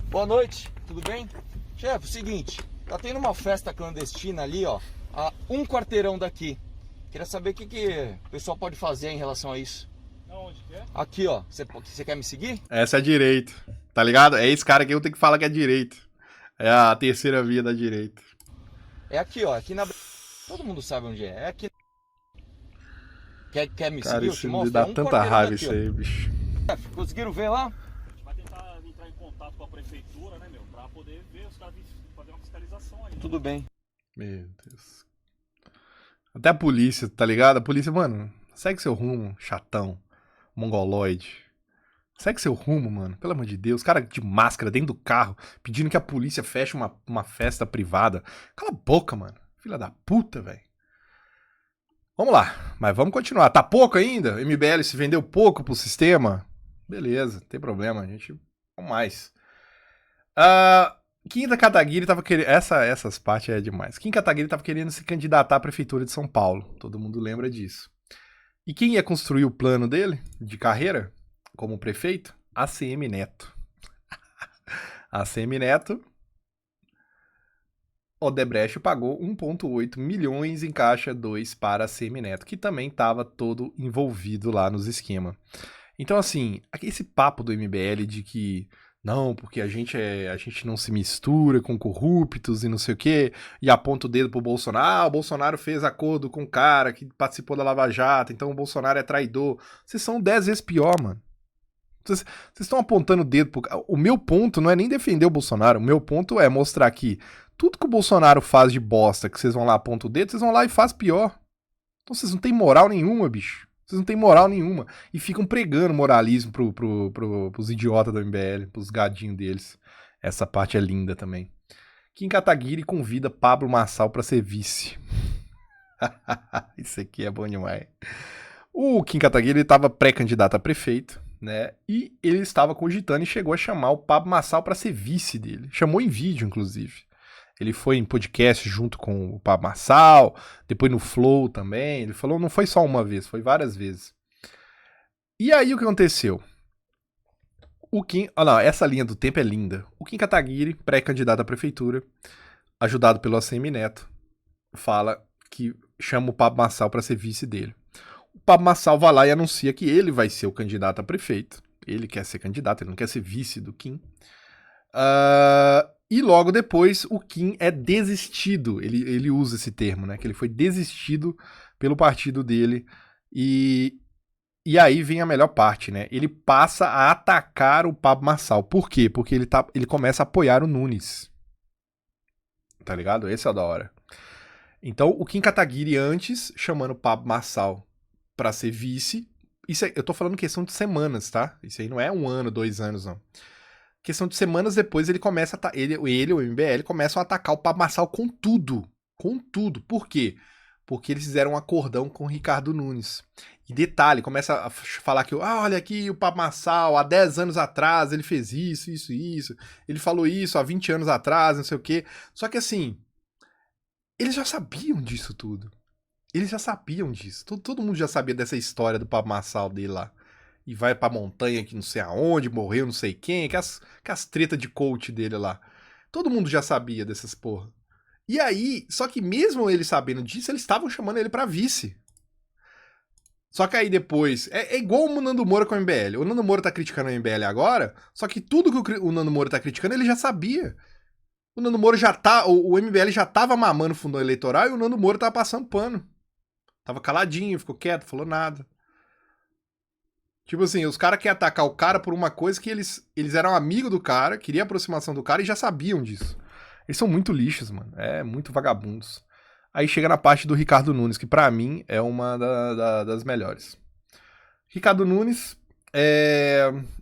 Boa noite, tudo bem? Chefe, seguinte, tá tendo uma festa clandestina ali, ó, a 1 quarteirão daqui. Queria saber o que o pessoal pode fazer em relação a isso. Aonde que é? Aqui, ó. Você quer me seguir? Essa é a direita, tá ligado? É esse cara aqui que eu tenho que falar que é direita. É a terceira via da direita. É aqui, ó. Aqui na... Todo mundo sabe onde é. É aqui. Quer me Cara, seguir? isso me dá tanta raiva isso aí, bicho. Chefe, conseguiram ver lá? A gente vai tentar entrar em contato com a prefeitura, né, meu? Pra poder ver os caras fazer uma fiscalização aí. Tudo bem. Meu Deus. Até a polícia, tá ligado? A polícia, mano, segue seu rumo, chatão, mongoloide. Segue seu rumo, mano, pelo amor de Deus. Cara de máscara dentro do carro, pedindo que a polícia feche uma festa privada. Cala a boca, mano. Filha da puta, velho. Vamos lá, mas vamos continuar. Tá pouco ainda? O MBL se vendeu pouco pro sistema? Beleza, não tem problema, a gente... Vamos mais. Kim Kataguiri tava querendo... Essas partes é demais. Kim Kataguiri tava querendo se candidatar à prefeitura de São Paulo. Todo mundo lembra disso. E quem ia construir o plano dele, de carreira, como prefeito? ACM Neto. ACM Neto... Odebrecht pagou 1,8 milhões em caixa 2 para a ACM Neto, que também estava todo envolvido lá nos esquemas. Então, assim, esse papo do MBL de que não, porque a gente não se mistura com corruptos e não sei o quê, e aponta o dedo pro Bolsonaro. Ah, o Bolsonaro fez acordo com o cara que participou da Lava Jato, então o Bolsonaro é traidor. Vocês são 10 vezes pior, mano. Vocês estão apontando o dedo pro... O meu ponto não é nem defender o Bolsonaro, o meu ponto é mostrar que tudo que o Bolsonaro faz de bosta, que vocês vão lá apontam o dedo, vocês vão lá e faz pior. Então vocês não têm moral nenhuma, bicho. Vocês não têm moral nenhuma. E ficam pregando moralismo pros idiotas do MBL, pros gadinhos deles. Essa parte é linda também. Kim Kataguiri convida Pablo Marçal pra ser vice. Isso aqui é bom demais. O Kim Kataguiri estava pré-candidato a prefeito, né? E ele estava cogitando e chegou a chamar o Pablo Marçal pra ser vice dele. Chamou em vídeo, inclusive. Ele foi em podcast junto com o Pablo Marçal, depois no Flow também. Ele falou, não foi só uma vez, foi várias vezes. E aí o que aconteceu? O Kim... não, essa linha do tempo é linda. O Kim Kataguiri, pré-candidato à prefeitura, ajudado pelo ACM Neto, fala que chama o Pablo Marçal para ser vice dele. O Pablo Marçal vai lá e anuncia que ele vai ser o candidato a prefeito. Ele quer ser candidato, ele não quer ser vice do Kim. E logo depois o Kim é desistido, ele usa esse termo, né, que ele foi desistido pelo partido dele, e aí vem a melhor parte, né, ele passa a atacar o Pablo Marçal. Por quê? Porque ele começa a apoiar o Nunes, tá ligado? Esse é o da hora. Então o Kim Kataguiri antes, chamando o Pablo Marçal pra ser vice, isso eu tô falando questão de semanas, tá? Isso aí não é 1 ano, 2 anos, não. Questão de semanas depois ele começa ele e o MBL começam a atacar o Pablo Marçal com tudo. Com tudo. Por quê? Porque eles fizeram um acordão com o Ricardo Nunes. E detalhe, começa a falar que, olha aqui o Pablo Marçal, há 10 anos atrás ele fez isso, isso, isso. Ele falou isso há 20 anos atrás, não sei o quê. Só que assim, eles já sabiam disso tudo. Eles já sabiam disso. Todo mundo já sabia dessa história do Pablo Marçal dele lá. E vai pra montanha que não sei aonde, morreu não sei quem, que as tretas de coach dele lá. Todo mundo já sabia dessas porra. E aí, só que mesmo ele sabendo disso, eles estavam chamando ele pra vice. Só que aí depois, é igual o Nando Moura com o MBL. O Nando Moura tá criticando o MBL agora, só que tudo que o Nando Moura tá criticando, ele já sabia. O Nando Moura já tá, o MBL já tava mamando o fundão eleitoral e o Nando Moura tava passando pano. Tava caladinho, ficou quieto, falou nada. Tipo assim, os caras querem atacar o cara por uma coisa que eles eram amigos do cara, queriam a aproximação do cara e já sabiam disso. Eles são muito lixos, mano. É, muito vagabundos. Aí chega na parte do Ricardo Nunes, que pra mim é uma das melhores. Ricardo Nunes,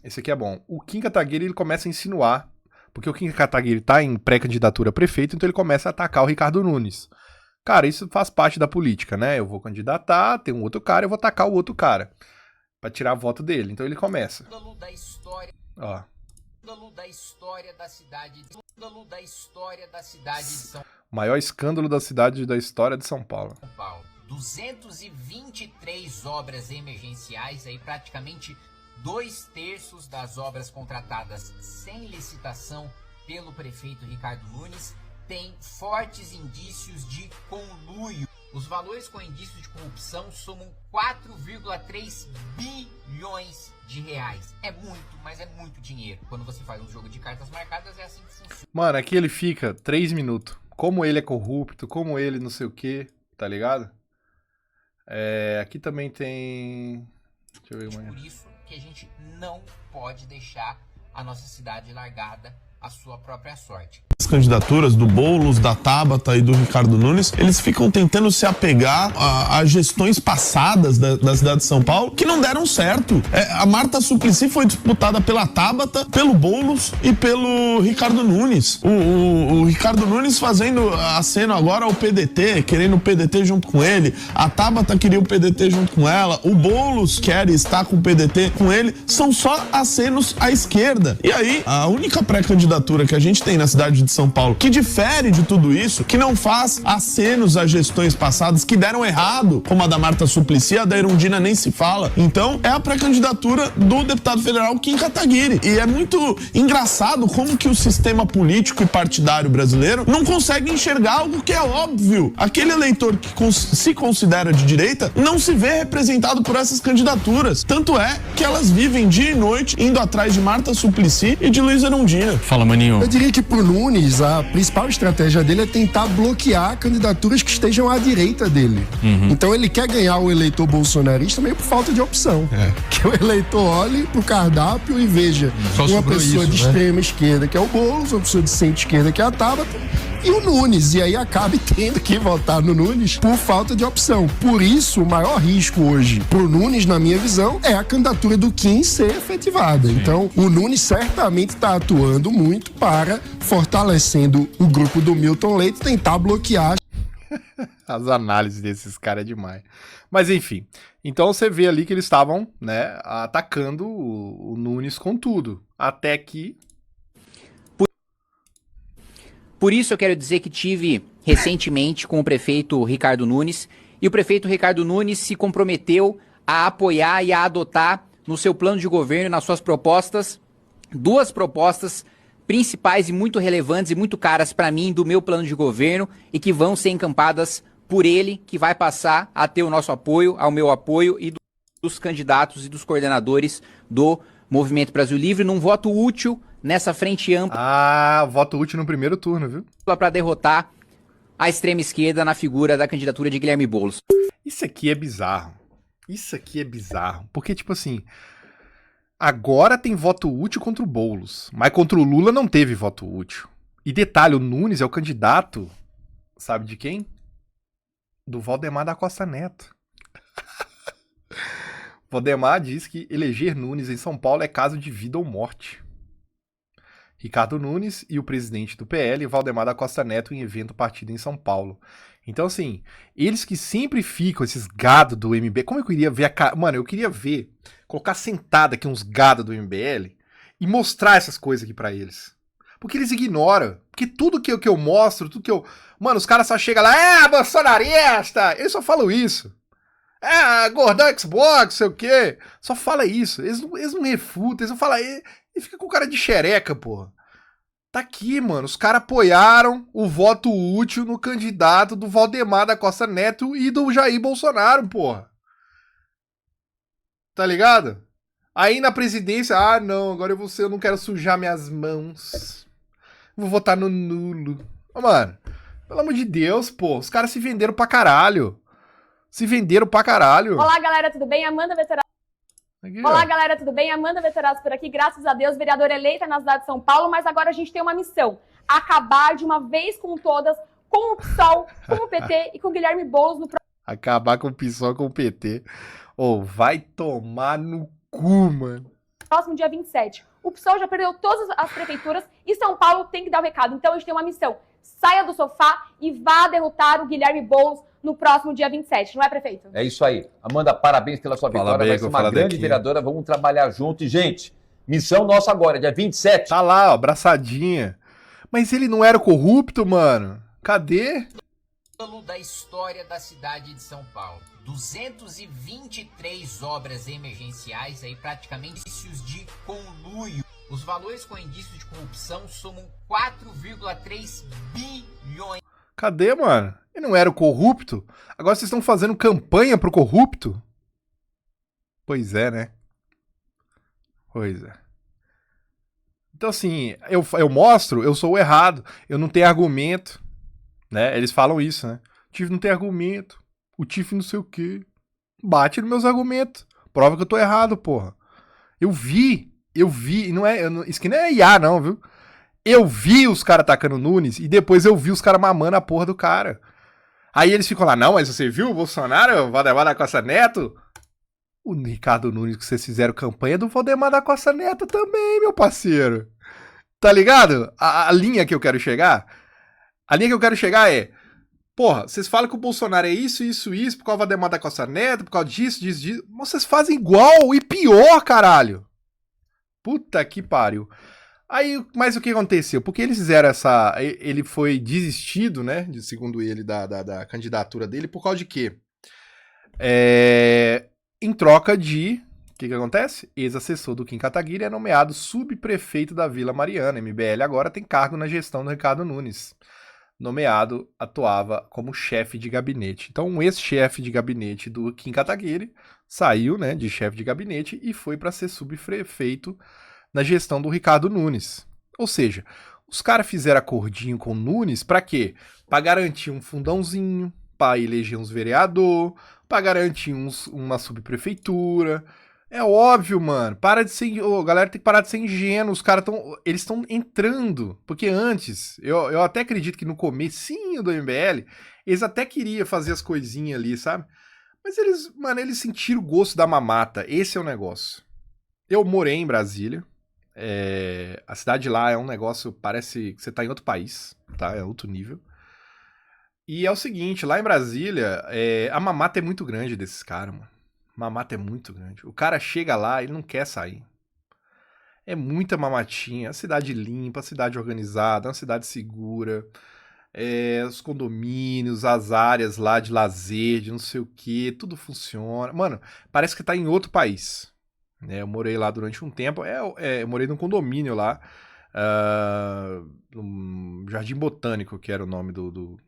esse aqui é bom. O Kim Kataguiri, ele começa a insinuar, porque o Kim Kataguiri tá em pré-candidatura a prefeito, então ele começa a atacar o Ricardo Nunes. Cara, isso faz parte da política, né? Eu vou candidatar, tem um outro cara, eu vou atacar o outro cara. Pra tirar voto dele. Então ele começa. Da história. Ó. Da história da cidade. Da história da cidade de São Maior escândalo da cidade da história de São Paulo. 223 obras emergenciais, aí praticamente 2/3 das obras contratadas sem licitação pelo prefeito Ricardo Nunes tem fortes indícios de conluio. Os valores com indícios de corrupção somam 4,3 bilhões de reais. É muito, mas é muito dinheiro. Quando você faz um jogo de cartas marcadas, é assim que funciona. Mano, aqui ele fica 3 minutos. Como ele é corrupto, como ele não sei o que, tá ligado? Aqui também tem... Deixa eu ver uma... Por isso que a gente não pode deixar a nossa cidade largada à sua própria sorte. As candidaturas do Boulos, da Tabata e do Ricardo Nunes, eles ficam tentando se apegar a gestões passadas da cidade de São Paulo que não deram certo. A Marta Suplicy foi disputada pela Tabata, pelo Boulos e pelo Ricardo Nunes. O Ricardo Nunes fazendo aceno agora ao PDT, querendo o PDT junto com ele. A Tabata queria o PDT junto com ela. O Boulos quer estar com o PDT com ele. São só acenos à esquerda. E aí, a única pré-candidatura que a gente tem na cidade de São Paulo, que difere de tudo isso, que não faz acenos a gestões passadas que deram errado, como a da Marta Suplicy, a da Erundina nem se fala. Então, é a pré-candidatura do deputado federal Kim Kataguiri. E é muito engraçado como que o sistema político e partidário brasileiro não consegue enxergar algo que é óbvio. Aquele eleitor que se considera de direita não se vê representado por essas candidaturas. Tanto é que elas vivem dia e noite indo atrás de Marta Suplicy e de Luiz Erundina. Fala, maninho. Eu diria que pro Nunes, a principal estratégia dele é tentar bloquear candidaturas que estejam à direita dele. Então ele quer ganhar o eleitor bolsonarista meio por falta de opção. Que o eleitor olhe pro cardápio e veja uma pessoa de extrema esquerda, que é o Boulos, uma pessoa de centro-esquerda, que é a Tabata, e o Nunes, e aí acabe tendo que votar no Nunes por falta de opção. Por isso, o maior risco hoje pro Nunes, na minha visão, é a candidatura do Kim ser efetivada. Então, o Nunes certamente está atuando muito para, fortalecendo o grupo do Milton Leite, tentar bloquear. As análises desses caras é demais. Mas enfim, então você vê ali que eles estavam, né, atacando o Nunes com tudo. Até que... Por isso eu quero dizer que tive recentemente com o prefeito Ricardo Nunes, e o prefeito Ricardo Nunes se comprometeu a apoiar e a adotar no seu plano de governo, nas suas propostas, 2 propostas principais e muito relevantes e muito caras para mim do meu plano de governo e que vão ser encampadas por ele, que vai passar a ter o nosso apoio, ao meu apoio e dos candidatos e dos coordenadores do Movimento Brasil Livre num voto útil nessa frente ampla. Voto útil no primeiro turno, viu? Para derrotar a extrema esquerda na figura da candidatura de Guilherme Boulos. Isso aqui é bizarro. Isso aqui é bizarro. Porque, tipo assim, agora tem voto útil contra o Boulos, mas contra o Lula não teve voto útil. E detalhe, o Nunes é o candidato, sabe de quem? Do Valdemar da Costa Neto. Valdemar diz que eleger Nunes em São Paulo é caso de vida ou morte. Ricardo Nunes e o presidente do PL, Valdemar da Costa Neto, em evento partido em São Paulo. Então, assim, eles que sempre ficam, esses gado do MBL, como eu queria ver a cara... Mano, eu queria ver, colocar sentado aqui uns gado do MBL e mostrar essas coisas aqui pra eles. Porque eles ignoram. Porque tudo que eu mostro, tudo que eu... Mano, os caras só chegam lá, bolsonarista! Eles só falam isso. Gordão Xbox, sei o quê. Só fala isso. Eles não refutam, eles não falam... E fica com cara de xereca, porra. Tá aqui, mano. Os caras apoiaram o voto útil no candidato do Valdemar da Costa Neto e do Jair Bolsonaro, porra. Tá ligado? Aí na presidência, não, agora eu não quero sujar minhas mãos. Vou votar no nulo. Ô, mano, pelo amor de Deus, pô. Os caras se venderam pra caralho. Olá, galera, tudo bem? Amanda Veterato. Olá, galera, tudo bem? Amanda Veterato por aqui. Graças a Deus, vereadora eleita na cidade de São Paulo, mas agora a gente tem uma missão. Acabar de uma vez com todas com o PSOL, com o PT e com o Guilherme Boulos no Acabar com o PSOL, com o PT. Vai tomar no cu, mano. próximo dia 27. O PSOL já perdeu todas as prefeituras e São Paulo tem que dar o recado. Então a gente tem uma missão. Saia do sofá e vá derrotar o Guilherme Boulos no próximo dia 27, não é, prefeito? É isso aí. Amanda, parabéns pela sua vitória. Vai ser uma grande vereadora. Vamos trabalhar junto. E, gente, missão nossa agora, dia 27. Tá lá, ó, abraçadinha. Mas ele não era corrupto, mano? Cadê? Da história da cidade de São Paulo. 223 obras emergenciais, aí praticamente indícios de conluio. Os valores com indícios de corrupção somam 4,3 bilhões. Cadê, mano? Ele não era o corrupto? Agora vocês estão fazendo campanha pro corrupto? Pois é, né? Pois é. Então, assim, eu mostro, eu sou o errado. Eu não tenho argumento. Né? Eles falam isso, né? O Tiff não tem argumento. O Tiff não sei o quê. Bate nos meus argumentos. Prova que eu tô errado, porra. Eu vi. Isso aqui não é IA, não, viu? Eu vi os caras atacando o Nunes e depois eu vi os caras mamando a porra do cara. Aí eles ficam lá, não, mas você viu o Bolsonaro, o Valdemar da Costa Neto? O Ricardo Nunes que vocês fizeram campanha do Valdemar da Costa Neto também, meu parceiro. Tá ligado? A linha que eu quero chegar? A linha que eu quero chegar é, porra, vocês falam que o Bolsonaro é isso, por causa do Valdemar da Costa Neto, por causa disso. Mas vocês fazem igual e pior, caralho. Puta que pariu. Aí, mas o que aconteceu? Porque eles fizeram essa... Ele foi desistido, né, segundo ele, da candidatura dele, por causa de quê? Em troca de... O que acontece? Ex-assessor do Kim Kataguiri é nomeado subprefeito da Vila Mariana. MBL agora tem cargo na gestão do Ricardo Nunes. Nomeado, atuava como chefe de gabinete. Então, um ex-chefe de gabinete do Kim Kataguiri saiu, né, de chefe de gabinete e foi para ser subprefeito na gestão do Ricardo Nunes. Ou seja, os caras fizeram acordinho com o Nunes para quê? Para garantir um fundãozinho, para eleger uns vereador, para garantir uma subprefeitura. É óbvio, mano. Para de ser... a galera tem que parar de ser ingênuo. Os caras eles estão entrando. Porque antes, eu até acredito que no comecinho do MBL, eles até queriam fazer as coisinhas ali, sabe? Mas eles sentiram o gosto da mamata. Esse é o negócio. Eu morei em Brasília. A cidade lá é um negócio, parece que você tá em outro país, tá? É outro nível. E é o seguinte, lá em Brasília, a mamata é muito grande desses caras, mano. Mamata é muito grande. O cara chega lá e ele não quer sair. É muita mamatinha. A cidade limpa, a cidade organizada, uma cidade segura. Os condomínios, as áreas lá de lazer, de não sei o que, tudo funciona. Mano, parece que tá em outro país. Eu morei lá durante um tempo. Eu morei num condomínio lá. No Jardim Botânico, que era o nome do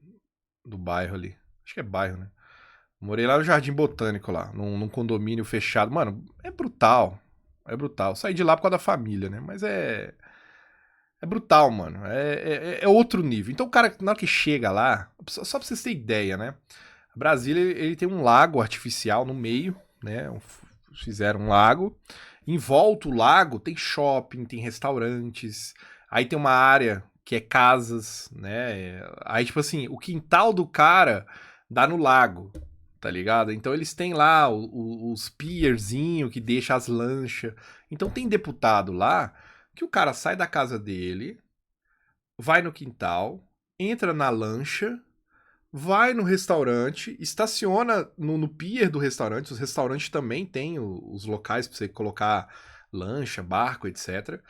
bairro ali. Acho que é bairro, né? Morei lá no Jardim Botânico, lá, num condomínio fechado. Mano, é brutal. É brutal. Saí de lá por causa da família, né? Mas é brutal, mano. É outro nível. Então o cara, na hora que chega lá, só pra vocês terem ideia, né? Brasília, ele tem um lago artificial no meio, né? Fizeram um lago. Em volta do lago tem shopping, tem restaurantes. Aí tem uma área que é casas, né? Aí, tipo assim, o quintal do cara dá no lago. Tá ligado? Então eles têm lá os pierzinho que deixa as lanchas. Então tem deputado lá que o cara sai da casa dele, vai no quintal, entra na lancha, vai no restaurante, estaciona no pier do restaurante. Os restaurantes também têm os locais pra você colocar lancha, barco, etc.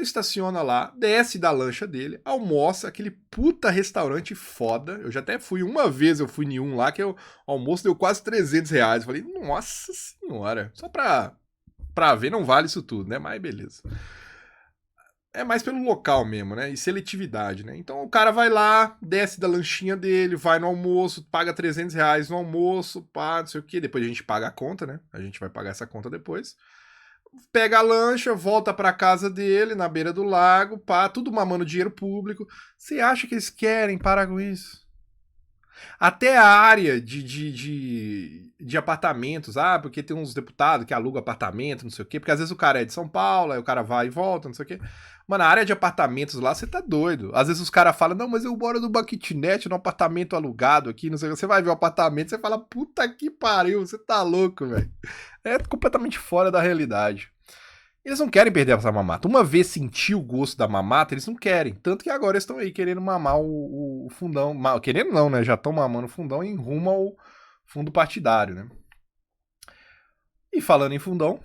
Estaciona lá, desce da lancha dele, almoça, aquele puta restaurante foda. Eu já até fui uma vez, eu fui em um lá, que o almoço deu quase 300 reais. Eu falei, nossa senhora, só pra ver não vale isso tudo, né? Mas beleza. é mais pelo local mesmo, né? E seletividade, né? Então o cara vai lá, desce da lanchinha dele, vai no almoço, paga R$300 no almoço, pá, não sei o quê. Depois a gente paga a conta, né? A gente vai pagar essa conta depois. Pega a lancha, volta pra casa dele, na beira do lago, pá, tudo mamando dinheiro público. Você acha que eles querem parar com isso? Até a área de apartamentos, porque tem uns deputados que alugam apartamento, não sei o quê, porque às vezes o cara é de São Paulo, aí o cara vai e volta, não sei o quê. Mano, a área de apartamentos lá, você tá doido. Às vezes os caras falam, não, mas eu moro numa kitnet, num apartamento alugado aqui, não sei o quê. Você vai ver o apartamento, você fala, puta que pariu, você tá louco, velho. É completamente fora da realidade. Eles não querem perder essa mamata. Uma vez sentir o gosto da mamata, eles não querem. Tanto que agora eles estão aí querendo mamar o fundão. Querendo não, né? Já estão mamando o fundão em rumo ao fundo partidário, né? E falando em fundão,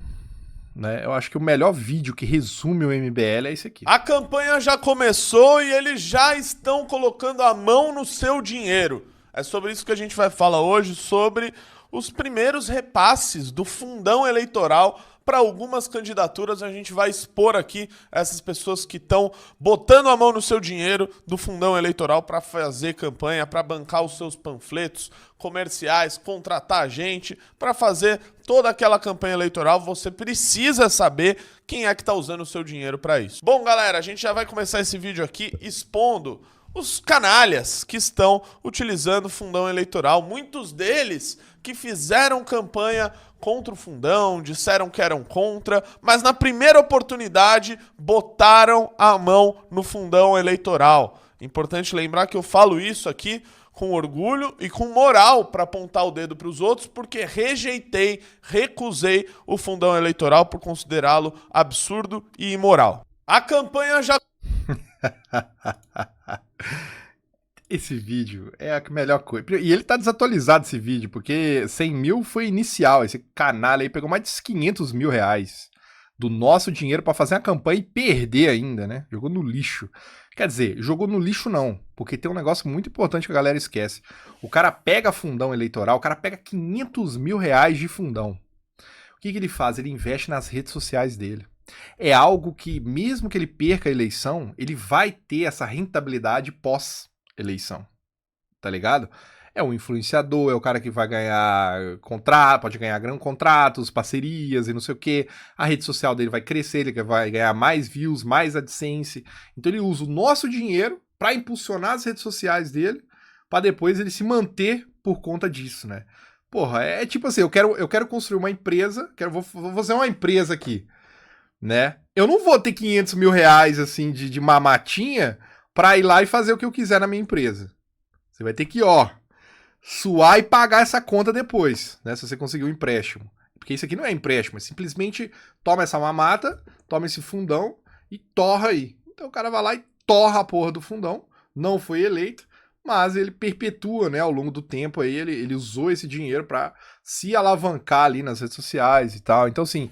né? Eu acho que o melhor vídeo que resume o MBL é esse aqui. A campanha já começou e eles já estão colocando a mão no seu dinheiro. É sobre isso que a gente vai falar hoje, sobre os primeiros repasses do fundão eleitoral para algumas candidaturas. A gente vai expor aqui essas pessoas que estão botando a mão no seu dinheiro do fundão eleitoral para fazer campanha, para bancar os seus panfletos comerciais, contratar gente, para fazer toda aquela campanha eleitoral. Você precisa saber quem é que está usando o seu dinheiro para isso. Bom, galera, a gente já vai começar esse vídeo aqui expondo os canalhas que estão utilizando o fundão eleitoral. Muitos deles que fizeram campanha contra o fundão, disseram que eram contra, mas na primeira oportunidade botaram a mão no fundão eleitoral. Importante lembrar que eu falo isso aqui com orgulho e com moral para apontar o dedo para os outros, porque recusei o fundão eleitoral por considerá-lo absurdo e imoral. A campanha já... Esse vídeo é a melhor coisa. E ele tá desatualizado, esse vídeo, porque 100 mil foi inicial. Esse canalha aí pegou mais de 500 mil reais do nosso dinheiro pra fazer a campanha e perder ainda, né? Jogou no lixo. Quer dizer, jogou no lixo não, porque tem um negócio muito importante que a galera esquece. O cara pega fundão eleitoral, o cara pega 500 mil reais de fundão. O que ele faz? Ele investe nas redes sociais dele. É algo que, mesmo que ele perca a eleição, ele vai ter essa rentabilidade pós-eleição, tá ligado? É um influenciador, é o cara que vai ganhar contrato, pode ganhar grandes contratos, parcerias e não sei o quê. A rede social dele vai crescer, ele vai ganhar mais views, mais AdSense. Então ele usa o nosso dinheiro para impulsionar as redes sociais dele, para depois ele se manter por conta disso, né? Porra, é tipo assim, eu quero construir uma empresa, vou fazer uma empresa aqui, né? Eu não vou ter 500 mil reais, assim, de mamatinha pra ir lá e fazer o que eu quiser na minha empresa. Você vai ter que, suar e pagar essa conta depois, né? Se você conseguir um empréstimo. Porque isso aqui não é empréstimo, é simplesmente toma essa mamata, toma esse fundão e torra aí. Então o cara vai lá e torra a porra do fundão, não foi eleito, mas ele perpetua, né, ao longo do tempo aí, ele usou esse dinheiro para se alavancar ali nas redes sociais e tal. Então, assim,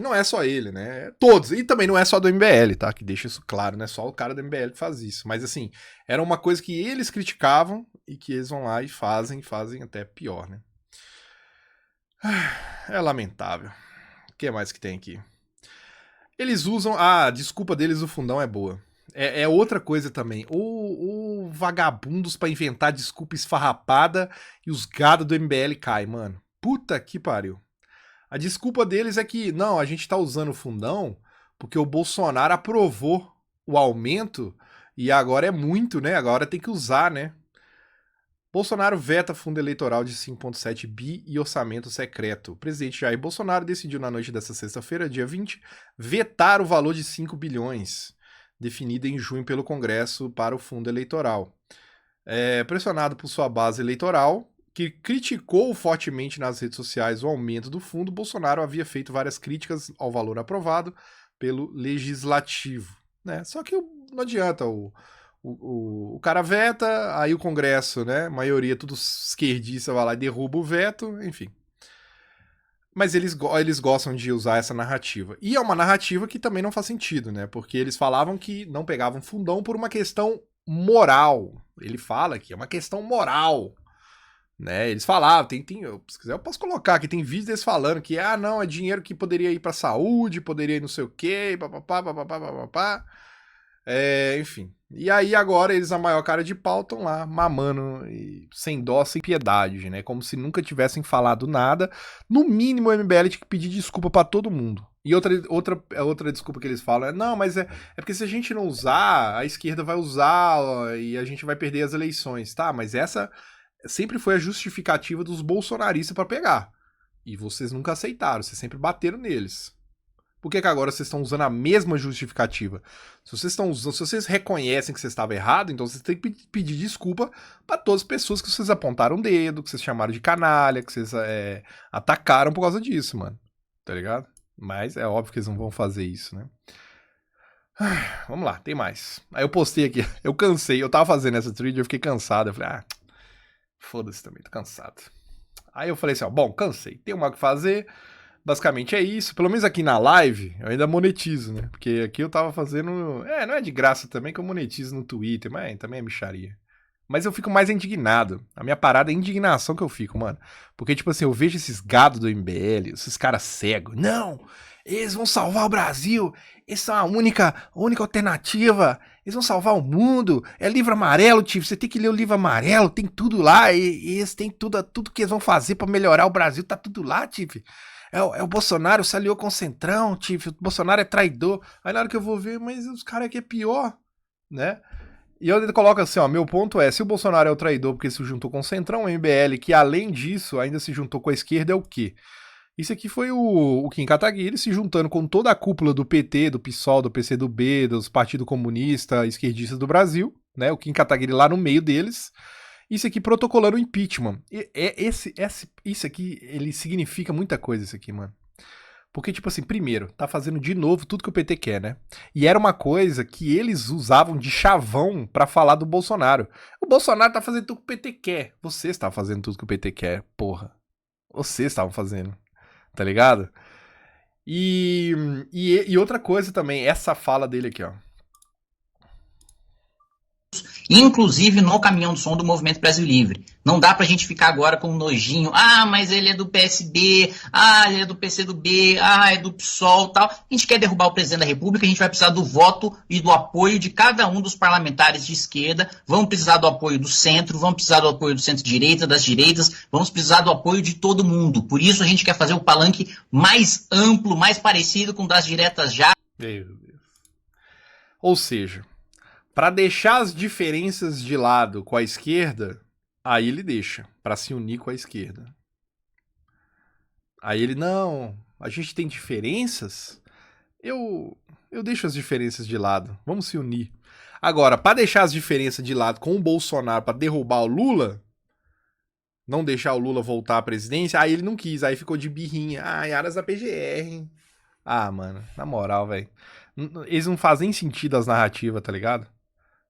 não é só ele, né? Todos. E também não é só do MBL, tá? Que deixa isso claro, não é só o cara do MBL que faz isso. Mas, assim, era uma coisa que eles criticavam e que eles vão lá e fazem até pior, né? É lamentável. O que mais que tem aqui? Eles usam... a desculpa deles do fundão é boa. É outra coisa também. O vagabundos pra inventar desculpa esfarrapada e os gados do MBL caem, mano. Puta que pariu. A desculpa deles é que, não, a gente tá usando o fundão porque o Bolsonaro aprovou o aumento e agora é muito, né? Agora tem que usar, né? Bolsonaro veta fundo eleitoral de 5,7 bi e orçamento secreto. O presidente Jair Bolsonaro decidiu na noite dessa sexta-feira, dia 20, vetar o valor de 5 bilhões. Definida em junho pelo Congresso para o fundo eleitoral. Pressionado por sua base eleitoral, que criticou fortemente nas redes sociais o aumento do fundo, Bolsonaro havia feito várias críticas ao valor aprovado pelo Legislativo, né? Só que não adianta, o cara veta, aí o Congresso, né, maioria tudo esquerdista, vai lá e derruba o veto, enfim. Mas eles gostam de usar essa narrativa. E é uma narrativa que também não faz sentido, né? Porque eles falavam que não pegavam fundão por uma questão moral. Ele fala que é uma questão moral, né? Eles falavam, se quiser eu posso colocar aqui, tem vídeos deles falando que, não, é dinheiro que poderia ir pra saúde, poderia ir não sei o quê, papapá. Enfim. E aí agora eles, a maior cara de pau, estão lá mamando sem dó, sem piedade, né? Como se nunca tivessem falado nada. No mínimo o MBL tinha que pedir desculpa pra todo mundo. E outra desculpa que eles falam não, mas é porque se a gente não usar, a esquerda vai usar e a gente vai perder as eleições, tá? Mas essa sempre foi a justificativa dos bolsonaristas pra pegar. E vocês nunca aceitaram, vocês sempre bateram neles. Por que agora vocês estão usando a mesma justificativa? Se vocês reconhecem que vocês estavam errados, então vocês têm que pedir desculpa para todas as pessoas que vocês apontaram o dedo, que vocês chamaram de canalha, que vocês atacaram por causa disso, mano. Tá ligado? Mas é óbvio que eles não vão fazer isso, né? Vamos lá, tem mais. Aí eu postei aqui, eu cansei, eu tava fazendo essa thread, eu fiquei cansado. Eu falei, foda-se também, tô cansado. Aí eu falei assim, bom, cansei, tem uma o que fazer. Basicamente é isso, pelo menos aqui na live eu ainda monetizo, né? Porque aqui eu tava fazendo... não é de graça também que eu monetizo no Twitter, mas também é mixaria. Mas eu fico mais indignado. A minha parada é a indignação que eu fico, mano. Porque, tipo assim, eu vejo esses gados do MBL, esses caras cegos. Não, eles vão salvar o Brasil. Essa é a única alternativa. Eles vão salvar o mundo. É livro amarelo, tio. Você tem que ler o livro amarelo. Tem tudo lá. E eles têm tudo que eles vão fazer pra melhorar o Brasil. Tá tudo lá, tio. É o Bolsonaro se aliou com o Centrão, tio. O Bolsonaro é traidor. Aí na hora que eu vou ver, mas os caras aqui é pior, né? E eu coloco assim, meu ponto é, se o Bolsonaro é o traidor porque se juntou com o Centrão, o MBL, que além disso ainda se juntou com a esquerda, é o quê? Isso aqui foi o Kim Kataguiri se juntando com toda a cúpula do PT, do PSOL, do PCdoB, dos Partido Comunista, esquerdistas do Brasil, né? O Kim Kataguiri lá no meio deles. Isso aqui protocolando o impeachment. Isso aqui, ele significa muita coisa, isso aqui, mano. Porque, tipo assim, primeiro, tá fazendo de novo tudo que o PT quer, né? E era uma coisa que eles usavam de chavão pra falar do Bolsonaro. O Bolsonaro tá fazendo tudo que o PT quer. Vocês estavam fazendo tudo que o PT quer, porra. Vocês estavam fazendo, tá ligado? E outra coisa também, essa fala dele aqui, ó. Inclusive no caminhão do som do Movimento Brasil Livre. Não dá pra gente ficar agora com um nojinho. Mas ele é do PSB, ele é do PCdoB, é do PSOL e tal. A gente quer derrubar o presidente da República, a gente vai precisar do voto e do apoio de cada um dos parlamentares de esquerda. Vamos precisar do apoio do centro, vamos precisar do apoio do centro-direita, das direitas, vamos precisar do apoio de todo mundo. Por isso a gente quer fazer o palanque mais amplo, mais parecido com o das diretas já. Meu Deus. Ou seja, para deixar as diferenças de lado com a esquerda, aí ele deixa, para se unir com a esquerda. Aí ele, não, a gente tem diferenças, eu deixo as diferenças de lado, vamos se unir. Agora, para deixar as diferenças de lado com o Bolsonaro, para derrubar o Lula, não deixar o Lula voltar à presidência, aí ele não quis, aí ficou de birrinha, aras da PGR. Mano, na moral, velho, eles não fazem sentido as narrativas, tá ligado?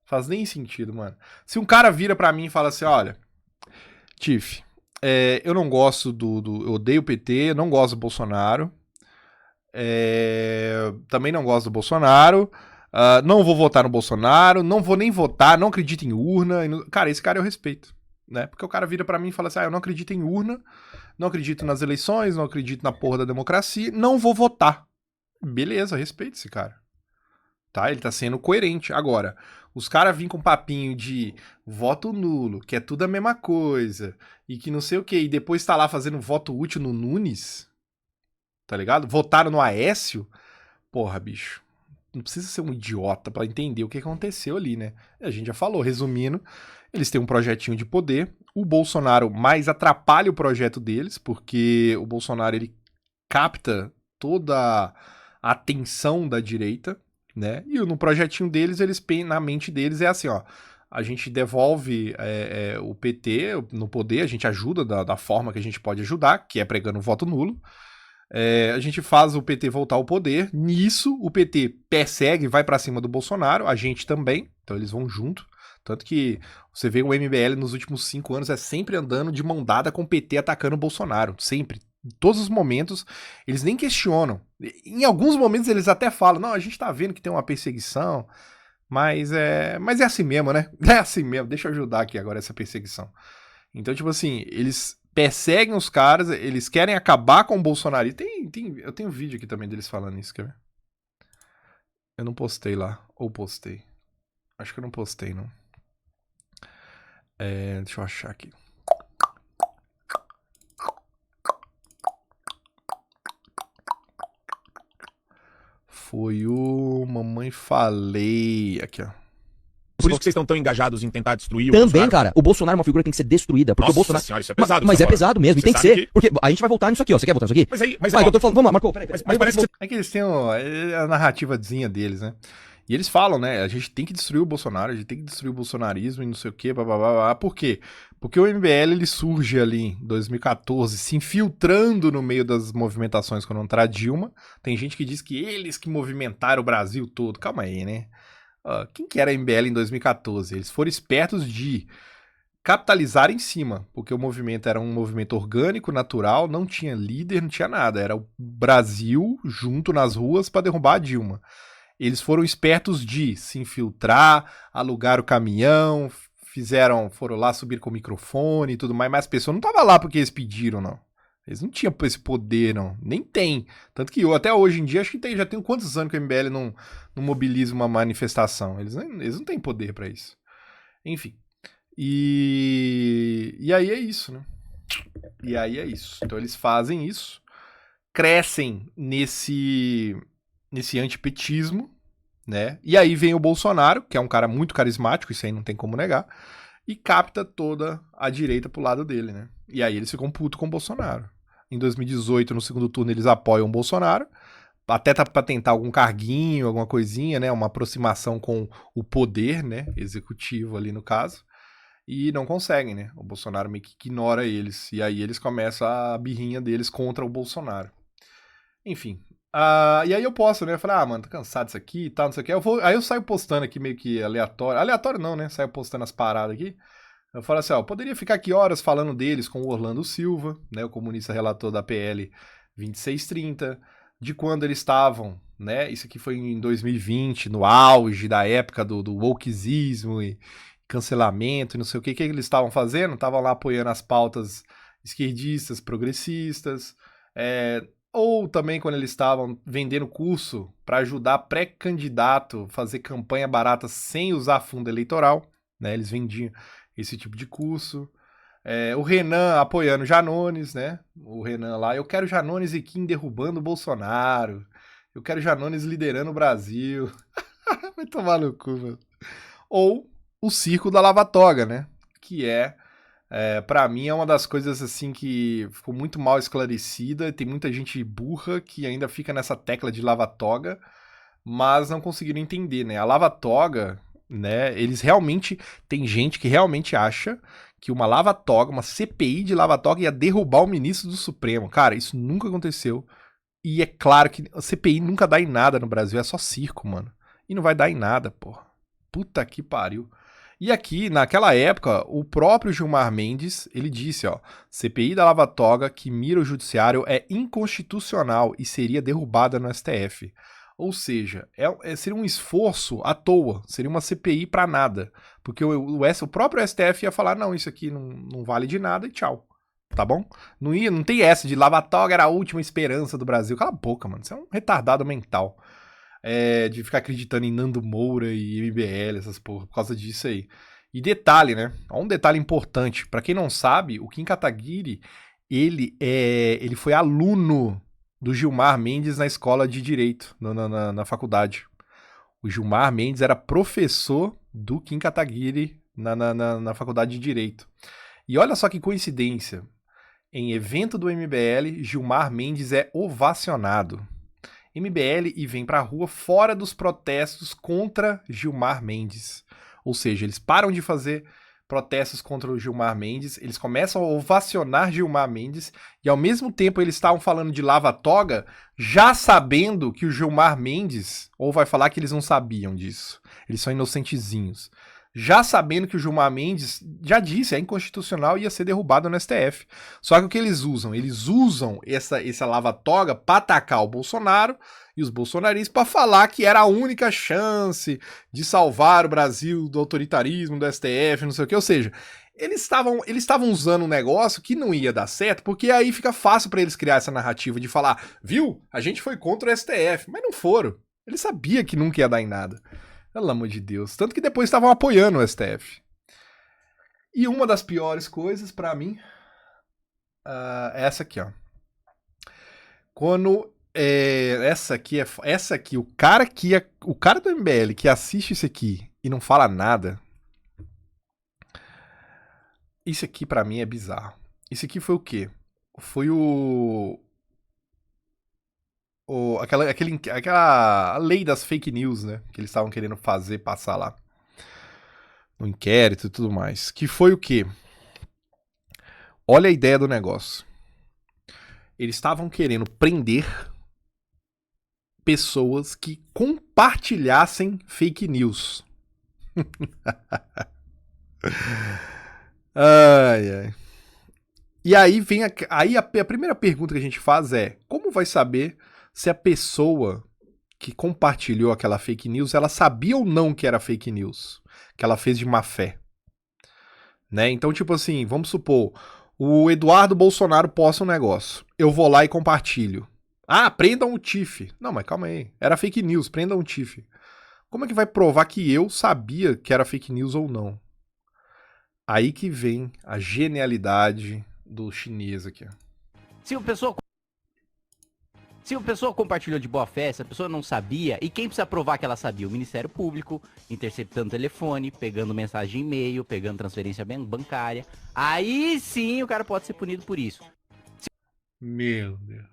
Faz nem sentido, mano. Se um cara vira pra mim e fala assim, olha, Tiff, eu não gosto eu odeio o PT, não gosto do Bolsonaro, também não gosto do Bolsonaro, não vou votar no Bolsonaro, não vou nem votar, não acredito em urna. Cara, esse cara eu respeito, né? Porque o cara vira pra mim e fala assim, eu não acredito em urna, não acredito nas eleições, não acredito na porra da democracia, não vou votar. Beleza, respeito esse cara. Tá? Ele tá sendo coerente. Agora, os caras vêm com papinho de voto nulo, que é tudo a mesma coisa, e que não sei o que, e depois tá lá fazendo voto útil no Nunes, tá ligado? Votaram no Aécio, porra, bicho. Não precisa ser um idiota pra entender o que aconteceu ali, né? A gente já falou, resumindo, eles têm um projetinho de poder, o Bolsonaro mais atrapalha o projeto deles, porque o Bolsonaro, ele capta toda a atenção da direita, né? E no projetinho deles, na mente deles é assim, ó, a gente devolve o PT no poder, a gente ajuda da forma que a gente pode ajudar, que é pregando o voto nulo, a gente faz o PT voltar ao poder, nisso o PT persegue, vai pra cima do Bolsonaro, a gente também, então eles vão junto, tanto que você vê o MBL nos últimos 5 anos é sempre andando de mão dada com o PT atacando o Bolsonaro, sempre. Em todos os momentos, eles nem questionam. Em alguns momentos eles até falam, não, a gente tá vendo que tem uma perseguição, mas é assim mesmo, né? É assim mesmo, deixa eu ajudar aqui agora essa perseguição. Então, tipo assim, eles perseguem os caras, eles querem acabar com o Bolsonaro. E eu tenho um vídeo aqui também deles falando isso, quer ver? Eu não postei lá. Ou postei. Acho que eu não postei, não. Deixa eu achar aqui. Foi o Mamãe Falei. Aqui, ó. Por isso que vocês estão tão engajados em tentar destruir o Também, Bolsonaro? cara, o Bolsonaro é uma figura que tem que ser destruída. Porque Nossa o Bolsonaro. senhora, isso é pesado. Mas é Samora. pesado mesmo, e Você tem que sabe ser. Porque a gente vai voltar nisso aqui, ó. Você quer voltar nisso aqui? Mas eu tô falando, vamos lá, Marco, peraí. Mas parece que É que eles têm a narrativazinha deles, né? E eles falam, né? A gente tem que destruir o Bolsonaro, a gente tem que destruir o bolsonarismo e não sei o quê, blá, blá, blá, blá. Por quê? Porque o MBL ele surge ali em 2014, se infiltrando no meio das movimentações contra a Dilma. Tem gente que diz que eles que movimentaram o Brasil todo. Calma aí, né? Quem que era a MBL em 2014? Eles foram espertos de capitalizar em cima, porque o movimento era um movimento orgânico, natural, não tinha líder, não tinha nada. Era o Brasil junto nas ruas para derrubar a Dilma. Eles foram espertos de se infiltrar, alugar o caminhão, foram lá subir com o microfone e tudo mais, mas as pessoas não estavam lá porque eles pediram, não. Eles não tinham esse poder, não. Nem tem. Tanto que até hoje em dia, acho que já tem quantos anos que o MBL não mobiliza uma manifestação. Eles não têm poder pra isso. Enfim. E aí é isso, né? E aí é isso. Então eles fazem isso, crescem nesse antipetismo, né? E aí vem o Bolsonaro, que é um cara muito carismático, isso aí não tem como negar, e capta toda a direita pro lado dele, né? E aí eles ficam putos com o Bolsonaro. Em 2018, no segundo turno, eles apoiam o Bolsonaro, até pra tentar algum carguinho, alguma coisinha, né? Uma aproximação com o poder, né? Executivo ali no caso. E não conseguem, né? O Bolsonaro meio que ignora eles. E aí eles começam a birrinha deles contra o Bolsonaro. Enfim. E aí eu posto, né? Eu falei, mano, tô cansado disso aqui e tal, não sei o que. Aí eu saio postando aqui meio que aleatório. Aleatório não, né? Saio postando as paradas aqui. Eu falo assim, poderia ficar aqui horas falando deles com o Orlando Silva, né? O comunista relator da PL 2630, de quando eles estavam, né? Isso aqui foi em 2020, no auge da época do wokeismo e cancelamento e não sei o que. O que eles estavam fazendo? Estavam lá apoiando as pautas esquerdistas, progressistas, ou também quando eles estavam vendendo curso para ajudar pré-candidato a fazer campanha barata sem usar fundo eleitoral, né? Eles vendiam esse tipo de curso. O Renan apoiando Janones, né? O Renan lá, eu quero Janones e Kim derrubando o Bolsonaro. Eu quero Janones liderando o Brasil. Vai tomar no cu, mano. Ou o circo da Lava Toga, né? Que pra mim é uma das coisas assim que ficou muito mal esclarecida. Tem muita gente burra que ainda fica nessa tecla de Lava Toga, mas não conseguiram entender, né? A Lava Toga, né? Eles realmente... Tem gente que realmente acha que uma Lava Toga, uma CPI de Lava Toga ia derrubar o ministro do Supremo. Cara, isso nunca aconteceu. E é claro que a CPI nunca dá em nada no Brasil. É só circo, mano. E não vai dar em nada, porra. Puta que pariu. E aqui, naquela época, o próprio Gilmar Mendes, ele disse, CPI da Lava Toga que mira o judiciário é inconstitucional e seria derrubada no STF. Ou seja, seria um esforço à toa, seria uma CPI pra nada. Porque o próprio STF ia falar, não, isso aqui não vale de nada e tchau. Tá bom? Não tem essa de Lava Toga era a última esperança do Brasil. Cala a boca, mano, você é um retardado mental. De ficar acreditando em Nando Moura e MBL, essas porra, por causa disso aí. E detalhe, né? Um detalhe importante. Pra quem não sabe, o Kim Kataguiri, ele foi aluno do Gilmar Mendes na escola de Direito, na faculdade. O Gilmar Mendes era professor do Kim Kataguiri na faculdade de Direito. E olha só que coincidência. Em evento do MBL, Gilmar Mendes é ovacionado. MBL e vem pra rua fora dos protestos contra Gilmar Mendes. Ou seja, eles param de fazer protestos contra o Gilmar Mendes, eles começam a ovacionar Gilmar Mendes e ao mesmo tempo eles estavam falando de Lava Toga, já sabendo que o Gilmar Mendes, ou vai falar que eles não sabiam disso, eles são inocentezinhos, já sabendo que o Gilmar Mendes já disse, é inconstitucional e ia ser derrubado no STF. Só que o que eles usam? Eles usam essa Lava Toga para atacar o Bolsonaro e os bolsonaristas para falar que era a única chance de salvar o Brasil do autoritarismo, do STF, não sei o que. Ou seja, eles estavam usando um negócio que não ia dar certo, porque aí fica fácil para eles criar essa narrativa de falar, viu? A gente foi contra o STF, mas não foram. Ele sabia que nunca ia dar em nada. Pelo amor de Deus. Tanto que depois estavam apoiando o STF. E uma das piores coisas pra mim é essa aqui, ó. Quando essa aqui, o cara do MBL que assiste isso aqui e não fala nada, isso aqui pra mim é bizarro. Isso aqui foi o quê? Foi aquela lei das fake news, né? Que eles estavam querendo passar lá no inquérito e tudo mais. Que foi o quê? Olha a ideia do negócio. Eles estavam querendo prender pessoas que compartilhassem fake news. Ai, ai. E aí vem a primeira pergunta que a gente faz é: como vai saber se a pessoa que compartilhou aquela fake news, ela sabia ou não que era fake news? Que ela fez de má fé. Né? Então, tipo assim, vamos supor, o Eduardo Bolsonaro posta um negócio. Eu vou lá e compartilho. Ah, prendam o Tiff. Não, mas calma aí. Era fake news, prendam o Tiff. Como é que vai provar que eu sabia que era fake news ou não? Aí que vem a genialidade do chinês aqui. Se a pessoa compartilhou de boa fé, se a pessoa não sabia, e quem precisa provar que ela sabia? O Ministério Público, interceptando telefone, pegando mensagem e-mail, pegando transferência bancária. Aí sim o cara pode ser punido por isso. Meu Deus.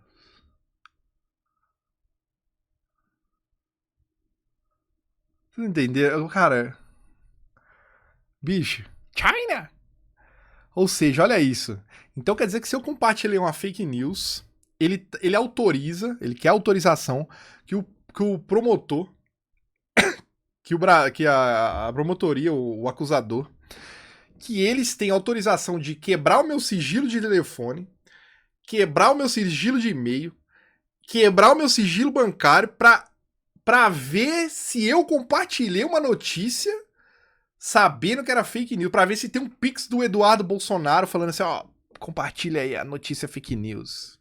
Vocês entenderam? Cara... Bicho. China! Ou seja, olha isso. Então quer dizer que se eu compartilhei uma fake news, ele autoriza, ele quer autorização que o promotor, que a promotoria, o acusador, que eles têm autorização de quebrar o meu sigilo de telefone, quebrar o meu sigilo de e-mail, quebrar o meu sigilo bancário pra ver se eu compartilhei uma notícia sabendo que era fake news, pra ver se tem um pix do Eduardo Bolsonaro falando assim, ó, compartilha aí a notícia fake news.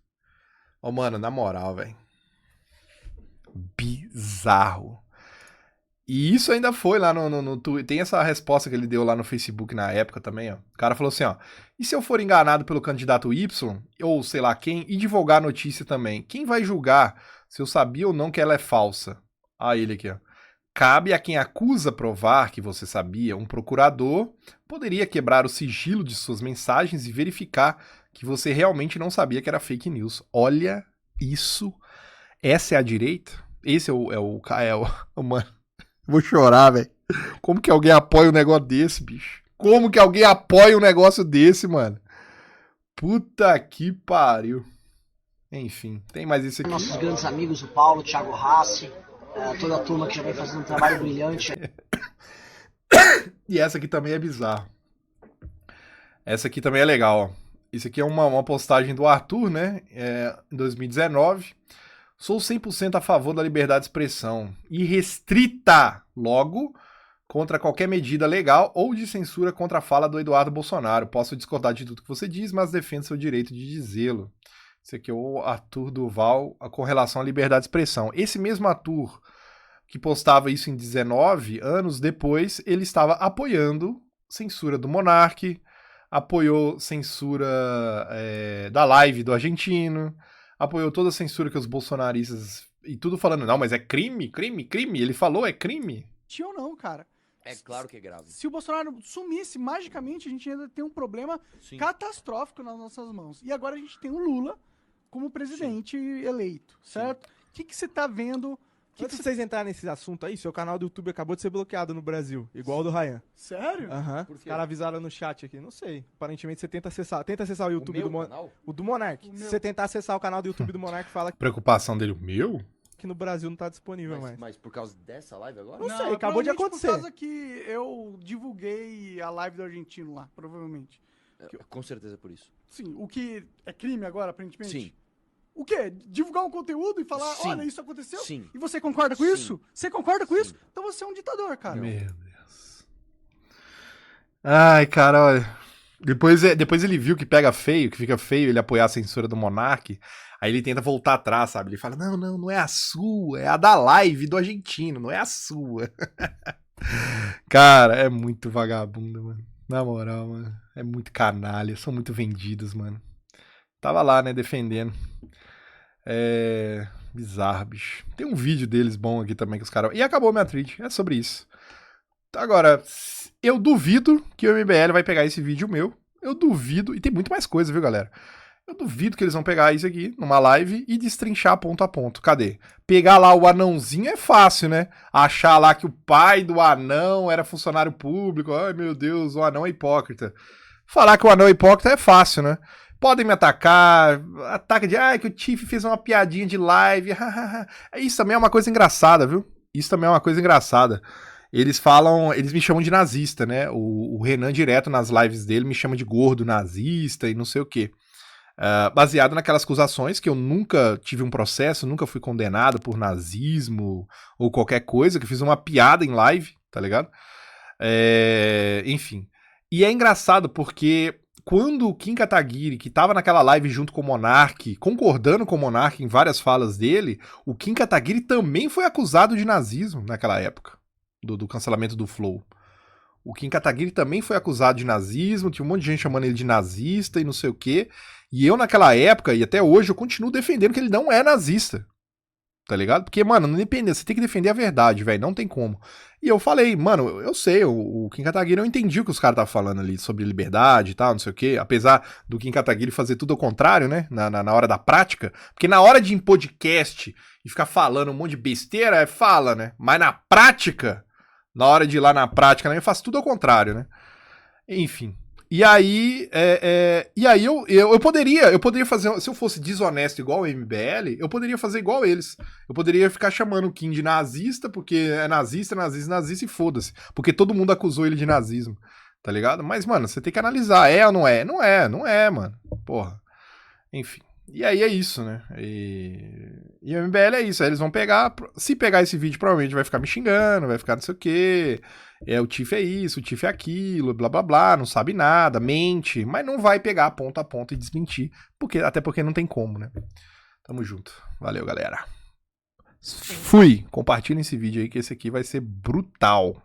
Ó, mano, na moral, velho. Bizarro. E isso ainda foi lá no Twitter. Tem essa resposta que ele deu lá no Facebook na época também, ó. O cara falou assim, ó, e se eu for enganado pelo candidato Y, ou sei lá quem, e divulgar a notícia também? Quem vai julgar se eu sabia ou não que ela é falsa? Ah, ele aqui, ó. Cabe a quem acusa provar que você sabia. Um procurador poderia quebrar o sigilo de suas mensagens e verificar que você realmente não sabia que era fake news. Olha isso. Essa é a direita? Esse é o mano. Vou chorar, velho. Como que alguém apoia um negócio desse, bicho? Como que alguém apoia um negócio desse, mano? Puta que pariu. Enfim, tem mais isso aqui. Nossos grandes amigos, o Paulo, o Thiago Rassi, toda a turma que já vem fazendo um trabalho brilhante. E essa aqui também é bizarra. Essa aqui também é legal, ó. Isso aqui é uma postagem do Arthur, né? Em 2019. Sou 100% a favor da liberdade de expressão. Irrestrita, logo, contra qualquer medida legal ou de censura contra a fala do Eduardo Bolsonaro. Posso discordar de tudo que você diz, mas defendo seu direito de dizê-lo. Esse aqui é o Arthur Duval com relação à liberdade de expressão. Esse mesmo Arthur que postava isso em 19 anos depois, ele estava apoiando censura do Monark, apoiou censura da live do argentino, apoiou toda a censura que os bolsonaristas... E tudo falando, não, mas é crime, crime, crime. Ele falou, é crime. Ou não, cara. É claro que é grave. Se o Bolsonaro sumisse magicamente, a gente ainda tem um problema catastrófico nas nossas mãos. E agora a gente tem o Lula como presidente eleito, certo? O que você tá vendo? Antes de vocês entrarem nesse assunto aí, seu canal do YouTube acabou de ser bloqueado no Brasil, igual o do Ryan. Sério? Aham. Os caras avisaram no chat aqui, não sei. Aparentemente você tenta acessar o YouTube do Monark. O do Monark. Se você tentar acessar o canal do YouTube do Monark, fala que... Preocupação dele, o meu? Que no Brasil não tá disponível mais. Mas por causa dessa live agora? Não sei, acabou de acontecer. Por causa que eu divulguei a live do argentino lá, provavelmente. Com certeza por isso. Sim, o que é crime agora, aparentemente? Sim. O quê? Divulgar um conteúdo e falar, Sim. olha, isso aconteceu? Sim. E você concorda com isso? Você concorda com isso? Então você é um ditador, cara. Meu Deus. Ai, cara, olha. Depois ele viu que pega feio, que fica feio ele apoiar a censura do Monark. Aí ele tenta voltar atrás, sabe? Ele fala, não é a sua, é a da live do argentino, não é a sua. Cara, é muito vagabundo, mano. Na moral, mano. É muito canalha, são muito vendidos, mano. Tava lá, né, defendendo. É... bizarro, bicho. Tem um vídeo deles bom aqui também que os caras... E acabou minha tweet, é sobre isso. Agora, eu duvido que o MBL vai pegar esse vídeo meu. Eu duvido, e tem muito mais coisa, viu, galera? Eu duvido que eles vão pegar isso aqui numa live e destrinchar ponto a ponto. Cadê? Pegar lá o anãozinho é fácil, né? Achar lá que o pai do anão era funcionário público. Ai, meu Deus, o anão é hipócrita. Falar que o anão é hipócrita é fácil, né? Podem me atacar, ataca de, que o Tiff fez uma piadinha de live. Isso também é uma coisa engraçada, viu? Isso também é uma coisa engraçada. Eles me chamam de nazista, né? O Renan direto nas lives dele me chama de gordo nazista e não sei o quê. Baseado naquelas acusações que eu nunca tive um processo, nunca fui condenado por nazismo ou qualquer coisa, que eu fiz uma piada em live, tá ligado? Enfim. E é engraçado porque quando o Kim Kataguiri, que tava naquela live junto com o Monark, concordando com o Monark em várias falas dele, o Kim Kataguiri também foi acusado de nazismo naquela época, do cancelamento do Flow. O Kim Kataguiri também foi acusado de nazismo, tinha um monte de gente chamando ele de nazista e não sei o quê. E eu, naquela época, e até hoje, eu continuo defendendo que ele não é nazista. Tá ligado? Porque, mano, você tem que defender a verdade, velho. Não tem como. E eu falei, mano, eu sei, o Kim Kataguiri, eu entendi o que os caras estavam falando ali sobre liberdade e tal, não sei o quê. Apesar do Kim Kataguiri fazer tudo ao contrário, né? Na hora da prática. Porque na hora de ir em podcast e ficar falando um monte de besteira, fala, né? Mas na prática, na hora de ir lá na prática, né, eu faço tudo ao contrário, né? Enfim. E aí, eu poderia fazer, se eu fosse desonesto igual o MBL, eu poderia fazer igual eles. Eu poderia ficar chamando o Kim de nazista, porque é nazista e foda-se. Porque todo mundo acusou ele de nazismo, tá ligado? Mas, mano, você tem que analisar, é ou não é? Não é, mano. Porra. Enfim. E aí é isso, né? E o MBL é isso. Aí eles vão pegar, se pegar esse vídeo, provavelmente vai ficar me xingando, vai ficar não sei o quê. O Tiff é isso, o Tiff é aquilo, blá blá blá, não sabe nada, mente, mas não vai pegar ponto a ponto e desmentir, até porque não tem como, né? Tamo junto. Valeu, galera. Fui. Compartilhem esse vídeo aí que esse aqui vai ser brutal.